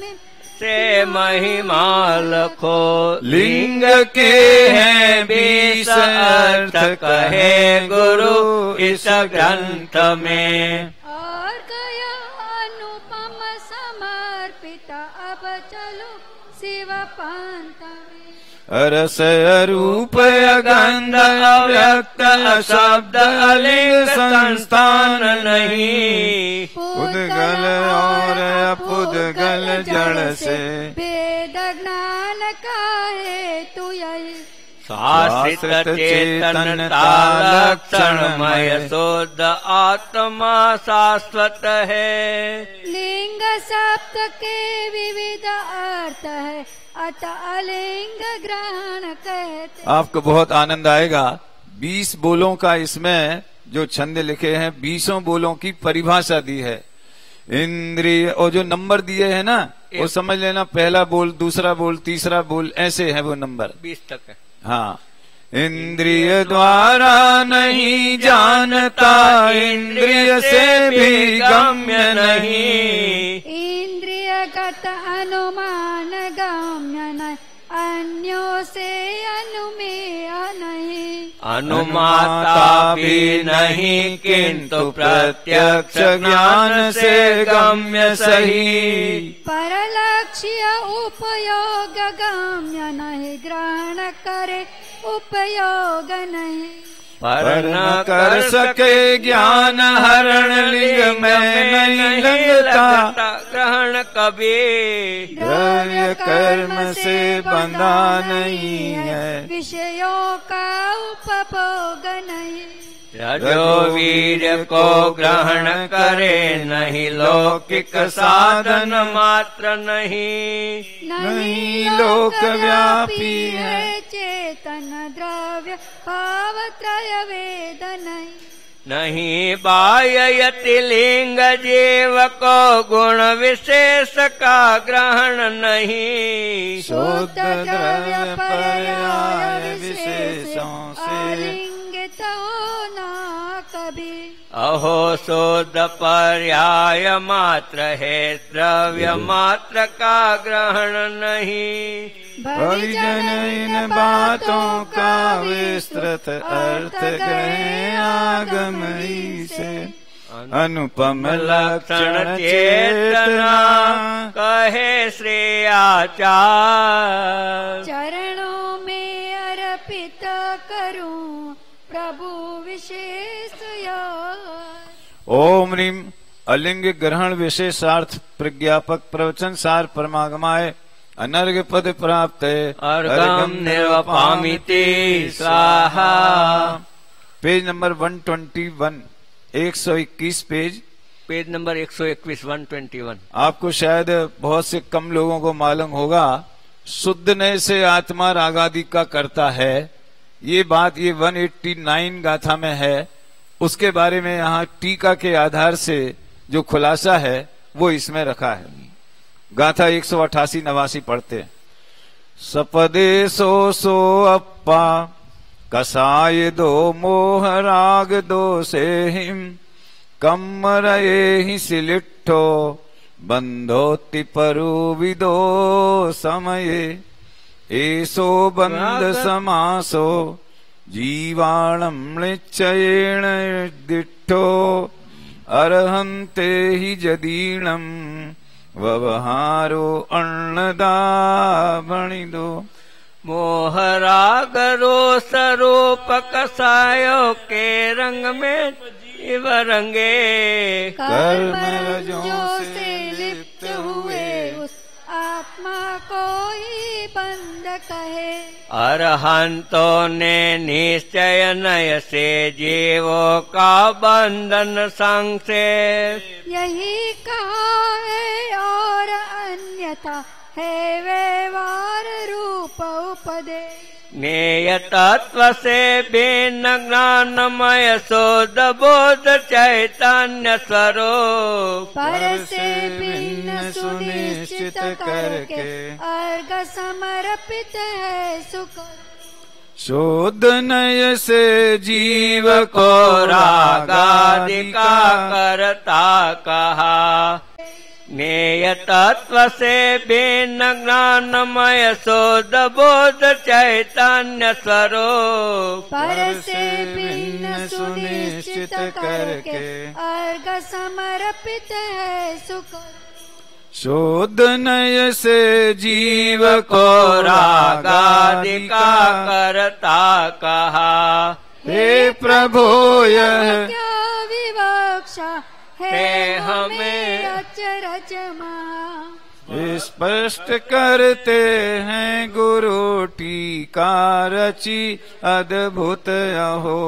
में से महिमा लखो लिंग के हैं 20 अर्थ कहे गुरु इस ग्रंथ में और गया अनुपम समर्पित अब चलो शिव पंथ में रस रूप गंध अव्यक्त शब्द अलिंग संस्थान नहीं पुद्गल और अपुद्गल जड़ से वेद ज्ञान का है तू यही शास्त्र चेतनता लक्षणमय शुद्ध आत्मा शाश्वत है लिंग शब्द के विविध अर्थ है अतः अलिंग ग्रहण कहते। आपको बहुत आनंद आएगा। 20 बोलों का इसमें जो छंद लिखे हैं 20 बोलों की परिभाषा दी है। इंद्रिय और जो नंबर दिए हैं ना वो समझ लेना, पहला बोल दूसरा बोल तीसरा बोल ऐसे है वो नंबर 20 तक है। हाँ, इंद्रिय द्वारा नहीं जानता इंद्रिय से भी गम्य नहीं इंद्रियगत अनुमान गम्य नहीं अन्यों से अनुमेय नहीं, अनुमाता भी नहीं किंतु प्रत्यक्ष ज्ञान से गम्य सही। परलक्ष्य उपयोग गम्य नहीं, ग्रहण करे उपयोग नहीं, पर न कर सके ज्ञान हरण लिंग में नहीं लगता, ग्रहण कभी द्रव्य कर्म से बंधा नहीं है, विषयों का उपभोग नहीं, जो वीर को ग्रहण करे नहीं लौकिक साधन मात्र नहीं, नहीं लोक व्यापी है चेतन द्रव्य भाव त्रय वेद नहीं, नहीं बाह्ययति लिंग जीव को गुण विशेष का ग्रहण नहीं, शुद्ध द्रव्य पर्याय विशेषों से अलिंगित होना कभी, अहो शुद्ध पर्याय मात्र है द्रव्य मात्र का ग्रहण नहीं, परिजन इन बातों का विस्तृत अर्थ गए आगम ही से, अनुपम लक्षण चेतना कहे श्रेयाचार, चरणों में अर्पित करूं प्रभु विशेष यार। ओम ह्रीम अलिंग ग्रहण विशेषार्थ प्रज्ञापक प्रवचन सार परमागमाय अनर्घ पद प्राप्त अर्घम निर्वपामिते स्वाहा। Page number 121, 121 page number 121, 121। आपको शायद बहुत से कम लोगों को मालूम होगा, शुद्ध नय से आत्मा रागादि का करता है। ये बात ये 189 गाथा में है, उसके बारे में यहाँ टीका के आधार से जो खुलासा है वो इसमें रखा है। गाथा 188-89 पढ़ते। सपदे सो अप्पा कसाय दो मोह राग दो से हिम, कम रहे ही सिलिट्ठो बंधोति परु विदो समये, एसो बंध समासो जीवाणं निश्चयेण दिट्ठो, अर्हन्ते हि जदीणं व्यवहारो अन्नदाभणिदो। मोह राग रोष रूप कसायो के रंग में जीव रंगे, कर्म रजों से लिप्त हुए उस आत्मा को ही बंद कहे, अरहंतों ने निश्चय नय से जीवों का बंधन संग से, यही कहा है और अन्यथा है व्यवहार रूप उपदेश। नेय तत्व से भिन्न ज्ञानमय शोध बोध चैतन्य स्वरूप, पर से भिन्न सुनिश्चित करके अर्घ समर्पित है सुख। शोध नय से जीव को रागादि का करता कहा, नेय तत्व से भिन्न ज्ञानमय शोध बोध चैतन्य स्वरूप, पर से भिन्न सुनिश्चित करके अर्घ समर्पित है सुख। शोध नय से जीव को रागादि का करता कहा, हे प्रभु यह क्या विवक्षा है हमें हमें अचरज मां। स्पष्ट करते हैं गुरु टीका रची अद्भुत अहो।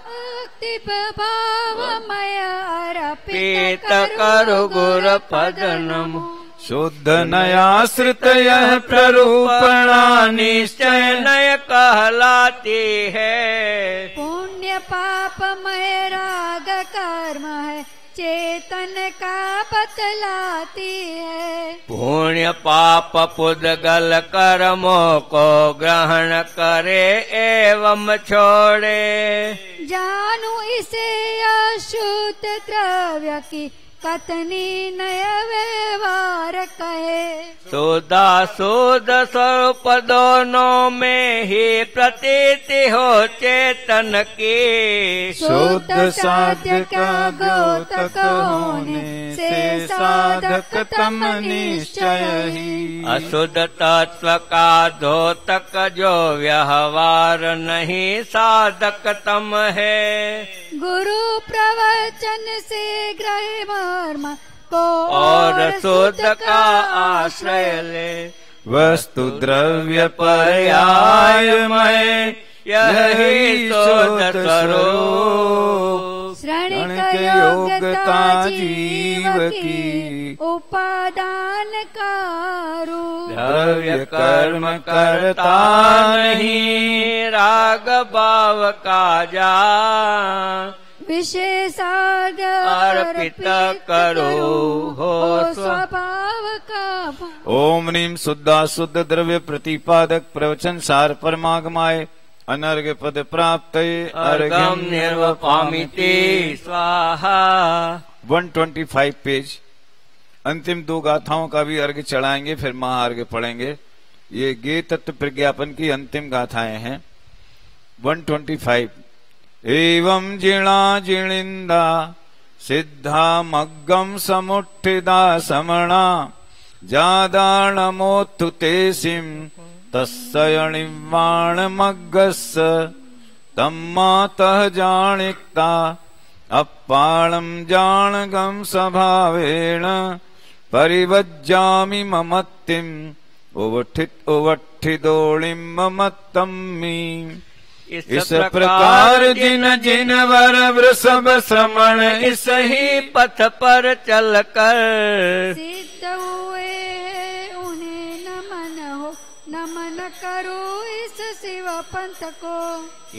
भक्ति भावमय अर्पित पीत करु गुर पद नमो, शुद्ध नयाश्रित यह प्ररूपणा निश्चय नय कहलाती है, पुण्य पापमय राग कर्म है चेतन का बतलाती है। पुण्य पाप पुद्गल कर्मों को ग्रहण करे एवं छोड़े, जानू इसे अशुद्ध द्रव्य की कथनी नय व्यवहार कहे। सुधा शुद्ध स्वरूप दोनों में ही प्रतीति हो चेतन की। शुद्ध साध्य का द्योतक होने से साधक तम निश्चय ही। अशुद्ध तत्व का द्योतक जो व्यवहार नहीं साधक तम है। गुरु प्रवचन से ग्रह मर्म को और शुद्ध का आश्रय ले। वस्तु द्रव्य पर्यायमय यही शुद्ध स्वरूप। श्रणिक योग्यता जीव की उपादान का रूप। द्रव्य कर्म करता नहीं राग भाव का जान। विशेषार्घ अर्पित करो हो स्वभाव का। ओम नीम शुद्धाशुद्ध द्रव्य प्रतिपादक प्रवचन सार परमागमाय अनर्घ्य पद प्राप्त अर्घम निर्वपामिते स्वाहा। 125 पेज। अंतिम 2 गाथाओं का भी अर्घ्य चढ़ाएंगे, फिर महाअर्घ्य पढ़ेंगे। ये गे तत्व प्रज्ञापन की अंतिम गाथाएं हैं। 125। एवं जिणा जिणिंदा सिद्धा मग्गम समुत्थिदा समणा जादाणमोत्थु ते सिम तस्सयणिवाण मग्गस्स तम्मातः जाणिक्ता अप्पाणं जाणगं स्वभावेन परिवज्जामि ममत्तिम् उवट्ठिदोळिं ममत्तम्मि। इस प्रकार जिन जिन वर वृषभ श्रमण इस ही पथ पर चल कर सिद्ध हुए उन्हें नमन करो इस शिव पंथ को।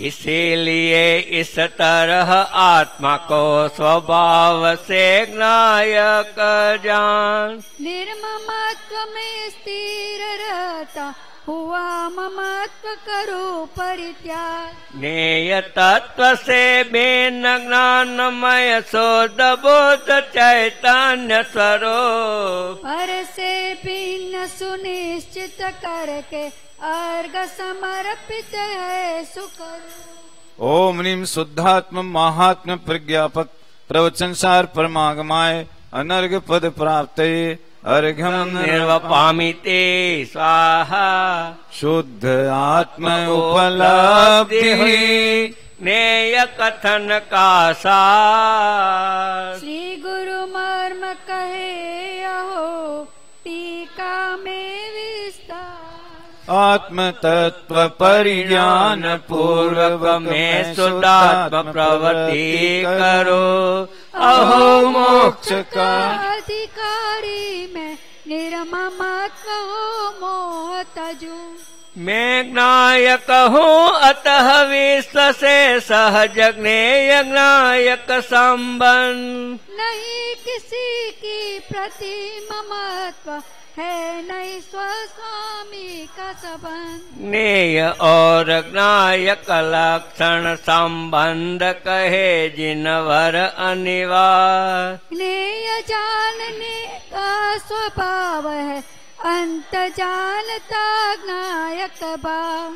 इसीलिए इस तरह आत्मा को स्वभाव से ज्ञायक जान। निर्ममत्व में स्थिर रहता हुआ ममत्व करो परित्याग। नेय तत्व से बेन ज्ञानमय शोध बोध चैतन्य स्वरूप। पर से भिन्न सुनिश्चित करके अर्घ समर्पित है सुकर। ओम नीम शुद्धात्म महात्म प्रज्ञापक प्रवचन सार परमागमाय अनर्घ्य पद प्राप्त अर्घ्यम निर्वपामिते स्वाहा। शुद्ध आत्म उपलब्धि नेय कथन का सार। श्री गुरु मर्म कहे अहो टीका में विस्तार। आत्म तत्व परिज्ञान पूर्व में शुद्धात्म प्रवृत्ति करो अहो मोक्ष का। अधिकारी में निर्ममत्व हो मोह तजू। मैं ज्ञायक हूँ अतः विश्व से सहज ज्ञेय ज्ञायक संबंध। नहीं किसी की प्रति ममत्व है नहीं स्वस्वामी का संबंध। ज्ञेय और ज्ञायक लक्षण संबंध कहे जिनवर अनिवार्य। ज्ञेय जानने का स्वभाव है अंत जानता ज्ञायक भाव।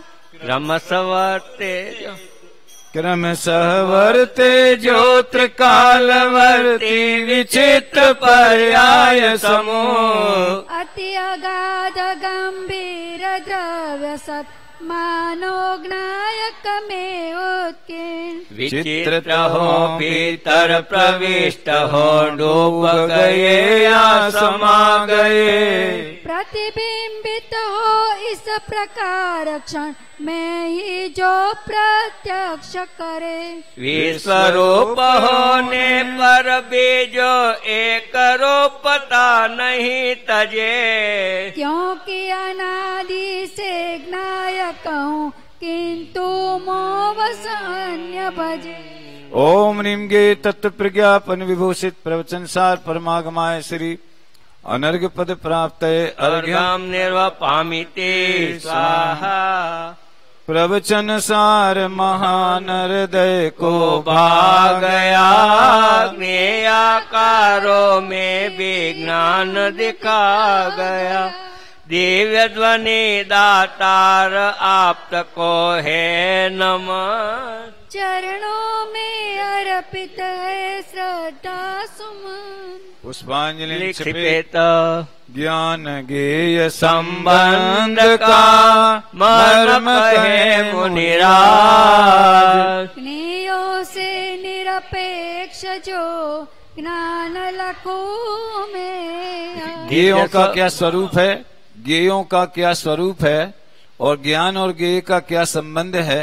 क्रम सहवर्ते ज्योत्र कालवर्ती विचित्र पर्याय समूह। अति अगाध गंभीर द्रव्य सत मानो ज्ञायक में उत्कीर्ण। विचित्र हो भीतर प्रविष्ट हो डूब गए या समा गए। प्रतिबिंबित हो इस प्रकार क्षण में ही जो प्रत्यक्ष करे। विश्वरूप होने पर भी जो एक रूपता नहीं तजे। क्योंकि अनादि से ज्ञायक हूँ किंतु मोवस अन्य भजे। ओम नीम गे तत्व प्रज्ञापन विभूषित प्रवचन सार परमागमाय श्री अनर्घ्य पद प्राप्त अर्घ्यम निर्वपामिते स्वाहा। प्रवचन सार महान हृदय को भा गया, ज्ञेयाकारों में विज्ञान दिखा गया। दिव्य ध्वनि दातार आप्त को है नमन, चरणों में अर्पित है श्रद्धा सुमन। पुष्पांजलि लिखित ज्ञान गेय संबंध संबंध का मर्म कहे मुनिराज। ज्ञेयों से निरपेक्ष जो ज्ञान लखों में। गेयों का क्या स्वरूप है, गेयों का क्या स्वरूप है और ज्ञान और गेय का क्या संबंध है,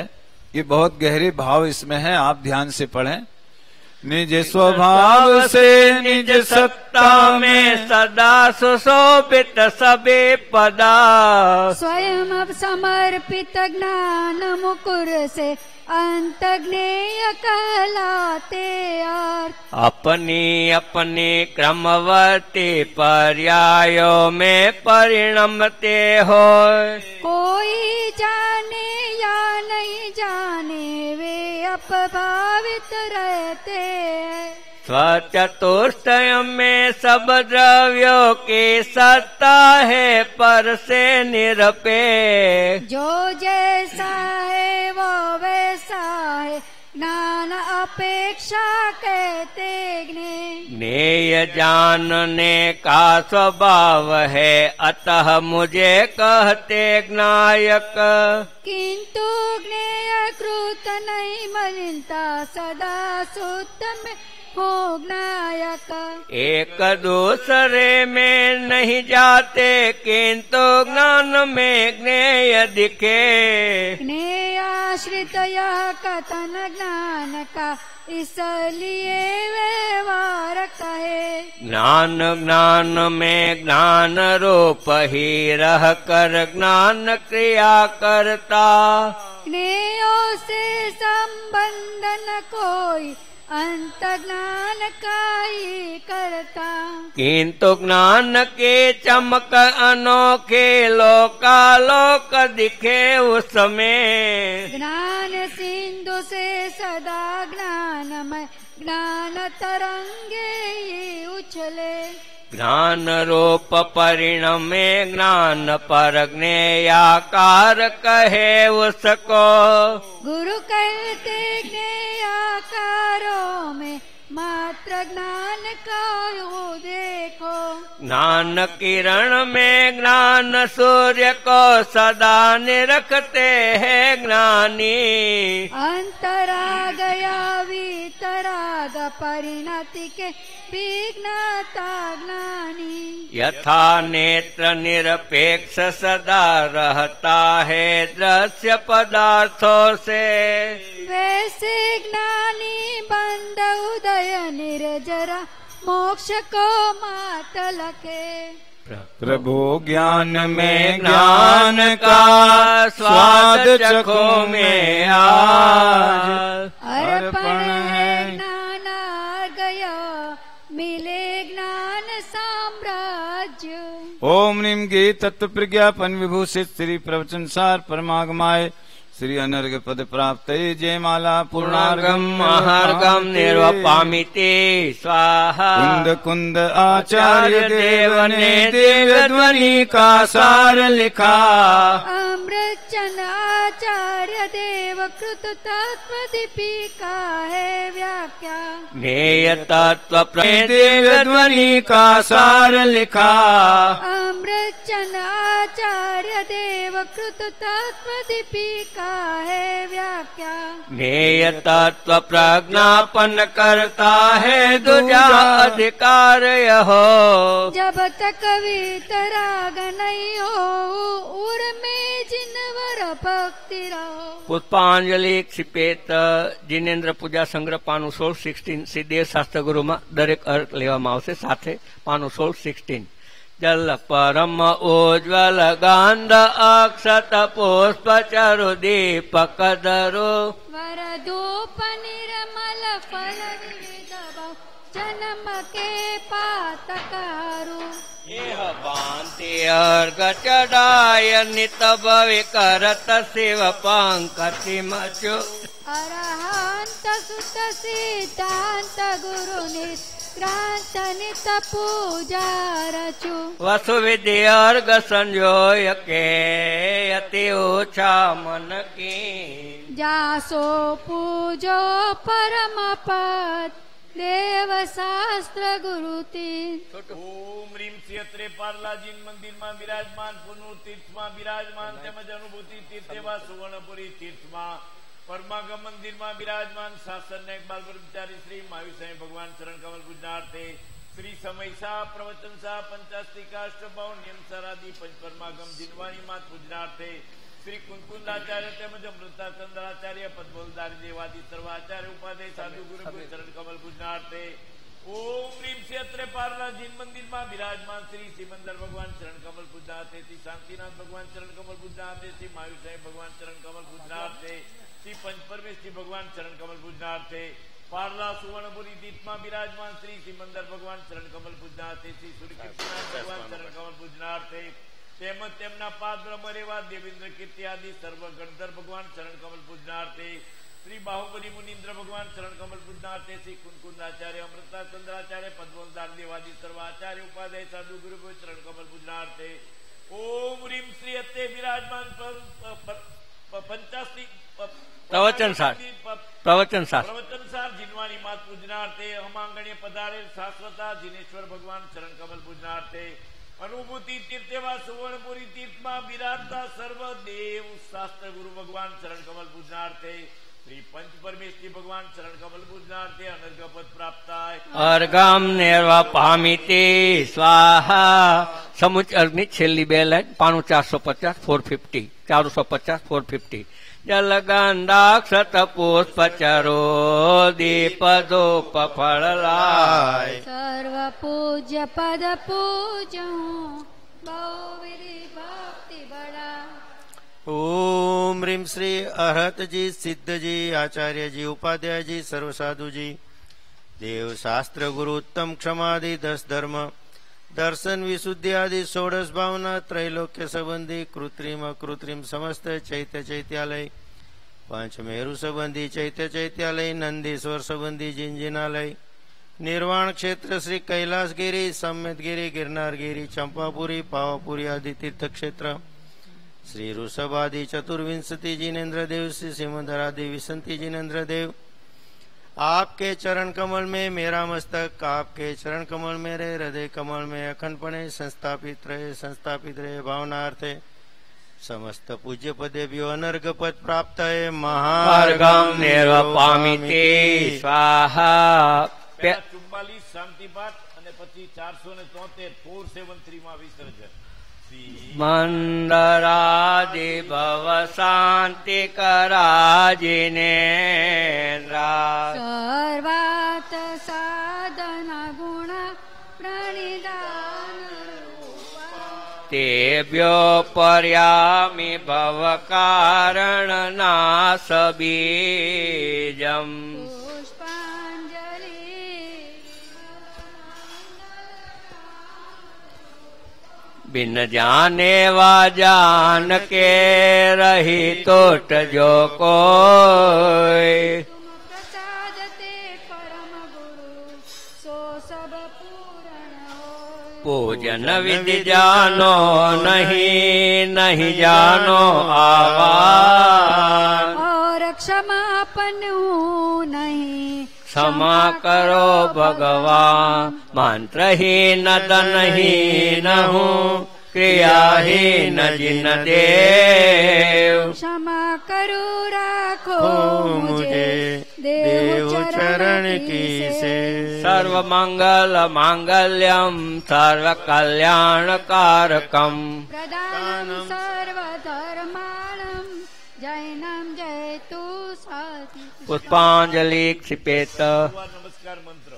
ये बहुत गहरे भाव इसमें है। आप ध्यान से पढ़ें। निज स्वभाव से निज सत्ता में सदा सुशोभित सबे पदा, स्वयं अब समर्पित ज्ञान मुकुर से अंत ज्ञेय कहलाते अर्थ। अपनी अपनी क्रमवर्ती पर्यायों में परिणमते हो। कोई जाने या नहीं जाने वे अपभावित रहते हैं। स्वचतुष्टय में सब द्रव्यों की सत्ता है, पर से निरपेक्ष। जो जैसा है वो वैसा है, ज्ञान अपेक्षा कहते ज्ञेय जानने का स्वभाव है, अतः मुझे कहते ज्ञायक। किंतु ज्ञेय कृत नहीं मलिनता, सदा शुद्ध में हो ज्ञायक। एक दूसरे में नहीं जाते, किंतु ज्ञान में ज्ञेय दिखे। ज्ञेयाश्रित यह कथन ज्ञान का, इसलिए व्यवहार कहे। ज्ञान ज्ञान में ज्ञान रूप ही रह कर ज्ञान क्रिया करता। ज्ञेयों से संबंध न कोई, अंत ज्ञान का ही करता। किंतु ज्ञान के चमक अनोखे, लोकालोक दिखे उसमें। ज्ञान सिंधु से सदा ज्ञानमय, ज्ञान तरंगे ही उछले। ज्ञान रूप परिणमे ज्ञान पर ज्ञेयाकार कहे उसको। गुरु कहते ज्ञेयाकारों में मात्र ज्ञान का हो देखो। ज्ञान किरण में ज्ञान सूर्य को सदा निरखते हैं ज्ञानी। अंतराग या वीतराग परिणति के विज्ञाता ज्ञानी। यथा नेत्र निरपेक्ष सदा रहता है दृश्य पदार्थों से, वैसे ज्ञानी बंद उदय निर्जरा मोक्ष को मातल के। प्रभु ज्ञान में ज्ञान का स्वाद चखो में आज। अर्पण है ज्ञान आ गया, मिले ज्ञान साम्राज्य। ओम नीम गे तत्व प्रज्ञापन विभूषित श्री प्रवचन सार परमागमाय श्री अनर्घ पद प्राप्त जय माला पूर्णार्गम महार्गम निर्वपामिते स्वाहा। कुंद कुंद आचार्य देव ने दिव्य ध्वनि का सार लिखा। अमृतचन आचार्य देव कृत तत्व दीपिका है व्याख्या। ज्ञेय तत्व दिव्य ध्वनि का सार लिखा। अमृतचन आचार्य देव कृत तत्व दीपिका है व्याख्या। ज्ञेय तत्व प्रज्ञापन करता है दूजा अधिकार यहो। जब तक वीतराग नहीं हो, उर में जिनवर भक्ति रहो। પુષ્પાંજલિ ક્ષિપેત જીનેન્દ્ર પૂજા સંગ્રહ પાનું 16-16 સિદ્ધેવ શાસ્ત્ર ગુરુમાં દરેક અર્થ લેવામાં આવશે. સાથે પાનું 16-16 जल परम उज्ज्वल गांध अक्षत पुष्प चरु दीपक धरो। वर धूप निर्मल फल विविध जन्म के पातकारू। એહ ભાંતિ અર્ઘ ચડાય નિત ભવે કરત શિવ પંકતિ મચો અરહંત સુત સિદ્ધાંત ગુરુ નિષ્ક્રાંત નિત પૂજા રચુ વસુ વિધિ અર્ઘ સંજોય કે અતિ ઓછા મન કી જાસો પૂજો પરમ પદ દેવ શાસ્ત્ર ગુરુતી ઓમ રીમ ક્ષેત્રે પાર્લાજી મંદિરમાં બિરાજમાન પુનુ તીર્થમાં બિરાજમાન તેમજ અનુભૂતિ તીર્થ એવા સુવર્ણપુરી તીર્થમાં પરમાગમ મંદિરમાં બિરાજમાન શાસન નાયક બાલ બ્રહ્મચારી શ્રી મહાવીર સ્વામી ભગવાન ચરણ કમલ પૂજનાર્થે શ્રી સમય શાહ પ્રવચન શાહ પંચાસ્તિકા અષ્ટભાવ નિયમ સરાદી પંચપરમાગમ જીનવાણી માત પૂજનાર્થે શ્રી કુંકુંદાચાર્ય તેમજ અમૃતા ચંદ્રાચાર્ય પદ્મોલદારી દેવાદી સર્વાચાર્ય ઉપાધ્યાય સાધુ ગુરુ ચરણ કમલ પૂજનાર્થે ઓમ રીમ ક્ષેત્રે પાર્લાજી મંદિરમાં બિરાજમાન શ્રી સિમંદર ભગવાન ચરણ કમલ પૂજનાર્થે શ્રી શાંતિનાથ ભગવાન ચરણ કમલ પૂજનાર્થે શ્રી મહાવીર સાહેબ ભગવાન ચરણ કમલ પૂજનાર્થે શ્રી પંચપરમેશ્વરી ભગવાન ચરણ કમલ પૂજનાર્થે પાર્લા સુવર્ણપુરી તીર્થમાં બિરાજમાન શ્રી સિમંદર ભગવાન ચરણ કમલ પૂજનાર્થે શ્રી સૂર્યકૃષ્ણનાથ ભગવાન ચરણ કમલ પૂજનાર્થે તેમજ તેમના પાદ બ્રહ્મ રેવા દેવેન્દ્ર કીર્તિ આદિ સર્વ ગણધર ભગવાન ચરણ કમલ પૂજનાર્થે શ્રી બાહુબલી મુનિન્દ્ર ભગવાન ચરણ કમલ પૂજનાર્થે શ્રી કુંકુંદાચાર્ય અમૃતા ચંદ્રાચાર્ય પદ્મોલદાર દેવાદી સર્વાચાર્ય ઉપાધ્યાય સાધુ ગુરુ ચરણ કમલ પૂજનાર્થે ઓમ રીમ શ્રી અત્તે બિરાજમાન પંચાસી પ્રવચનસાર જીનવાણી માત પૂજનાર્થે હમાંગણે પધારેલ શાશ્વતા જીનેશ્વર ભગવાન ચરણ કમલ પૂજનાર્થે અનુભૂતિ તીર્થ એવા સુવર્ણપુરી તીર્થમાં બિરાજતા સર્વ દેવ શાસ્ત્ર ગુરુ ભગવાન ચરણ કમલ પૂજનાર્થે શ્રી પંચ પરમેશ્વરી ભગવાન ચરણ કમલ પૂજનાર્થે અનર્ઘ પદ પ્રાપ્ત થાય અર્ઘમ નેરવા પામિતે સ્વાહા સમુચ અર્ઘની છેલ્લી બે લાઈન 9450 450 450 450 જલ ગંધાક્ષત પુષ્પ ચરો દીપ ધૂપ ફળ લાય સર્વ પૂજ્ય પદ પૂજું બહુવિધિ ભક્તિ બળા ओम ह्रीं श्री अरहतजी सिद्धजी आचार्यजी उपाध्यायजी सर्व साधुजी देव शास्त्र गुरु उत्तम क्षमादि 10 धर्म दर्शन विशुद्धि आदि 16 भावना त्रैलोक्य संबंधी कृत्रिम अकृत्रिम समस्त चैत्य चैत्यालय पंच मेरु संबंधी चैत्य चैत्यालय नंदीश्वर संबंधी जिंजिनालय निर्वाण क्षेत्र श्री कैलासगिरी सम्मेतगिरी गिरनारगिरी चंपापुरी पावापुरी आदि तीर्थ क्षेत्र श्री ऋषभादि चतुर्विंशति जिनेन्द्र देव श्री सिमंदरादि विसंति जिनेन्द्र देव आपके चरण कमल में मेरा मस्तक आपके चरण कमल मेरे हृदय कमल में अखंडपणे संस्थापित रहे भावनार्थे समस्त पूज्य पदेभ्यो अनर्घ पद प्राप्त है महार्घम निर्वपामिते स्वाहा 44 શાંતિ પાઠ અને પછી 473 473 માં વિસર્જન મંદરાદિ ભવ શાંતિ કરાજિનેન્દ્રા સર્વાત સાધન ગુણ પ્રણિધાન તેભ્યો પર્યામિ ભવ કારણ નાશ બીજમ बिन जाने वा जान के रही तोट जो कोई प्रसाद ते परम गुरु सो सब पूर्ण होय पूजन विधि जानो नहीं जानो आवान और क्षमापन नहीं क्षमा करो भगवान मंत्रहीन धनहीन हूँ क्रियाहीन जिन देव क्षमा करो राखो मुझे देव चरण की से सर्व मंगल मांगल्यम सर्व कल्याण कारकम प्रदान सर्व धर्माणम जैनम जयतु साथी पुष्पांजलि क्षिपेत નમસ્કાર મંત્ર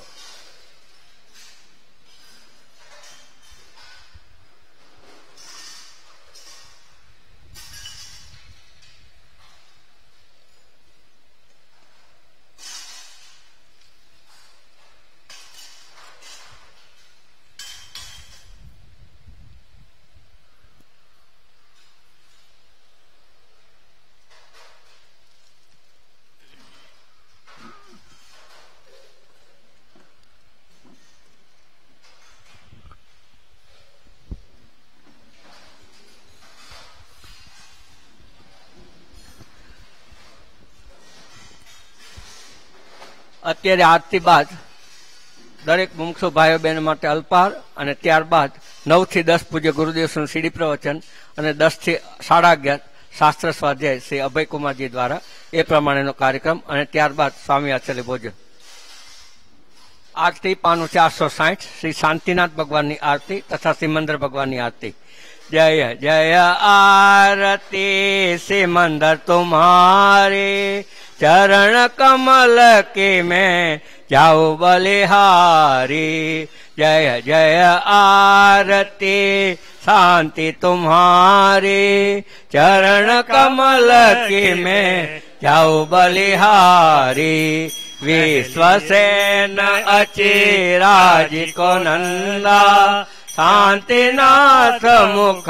અત્યારે આરતી બાદ દરેક મુમુક્ષુ ભાઈઓ બહેનો માટે અલ્પાહાર અને ત્યારબાદ 9 થી 10 પૂજ્ય ગુરુદેવનું સીડી પ્રવચન અને 10 થી 11:30 શાસ્ત્ર સ્વાધ્યાય શ્રી અભયકુમારજી દ્વારા એ પ્રમાણેનો કાર્યક્રમ અને ત્યારબાદ સ્વામી આચાર્ય ભોજન. આરતી પાનું 460 શ્રી શાંતિનાથ ભગવાનની આરતી તથા સિમંદર ભગવાનની આરતી. जय जय आरती सिमंदर तुम्हारे चरण कमल के मैं जाऊं बलिहारी. जय जय आरती शांति तुम्हारी चरण कमल के मैं जाऊं बलिहारी. विश्वसेन अचिराज को नंदा शांतिनाथ मुख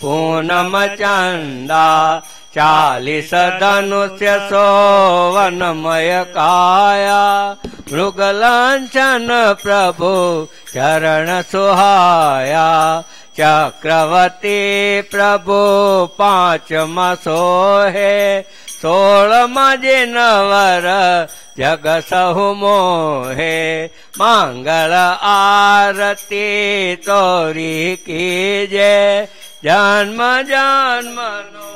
पूनम चंदा. 40 धनुष्य सोवनमय काया मृगलांछन प्रभु चरण सुहाया. चक्रवर्ती प्रभु 5 सोहे 16 जिनवर जग सहु मोहे. मंगल आरती तोरी कीजे जन्म जन्म नो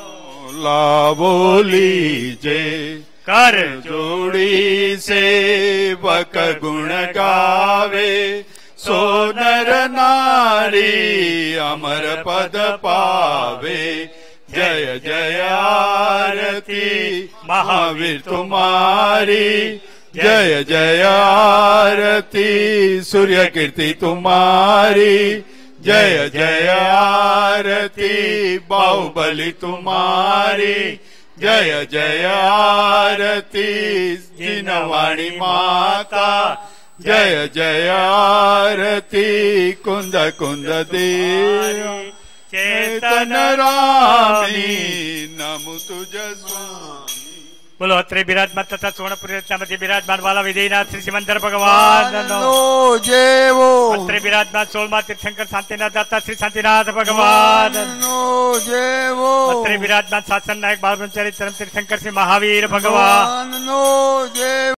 लाभो लीजे. कर जोड़ी सेवक गुण गावे सो नर नारी अमर पद पावे. जय जय आरती महावीर तुम्हारी जय जय आरती सूर्य कीर्ति तुम्हारी. जय जय आरती बाहुबली तुम्हारी. जय जय आरती जिनवाणी माता. जय जय आरती कुंद कुंद देव चेतन रामी नमो तुझ स्वामी. बोलो अत्रे विराजमान तथा सोनपुरी रत्नामती विराजमान वाला विजयनाथ श्री सिमंदर भगवान जेवो. अत्रे विराजमान 16 तीर्थंकर शांतिनाथ दाता श्री शांतिनाथ भगवान जेवो. अत्रे विराजमान शासन नायक बाल ब्रह्मचारी चरण तीर्थंकर श्री महावीर भगवान जेवो.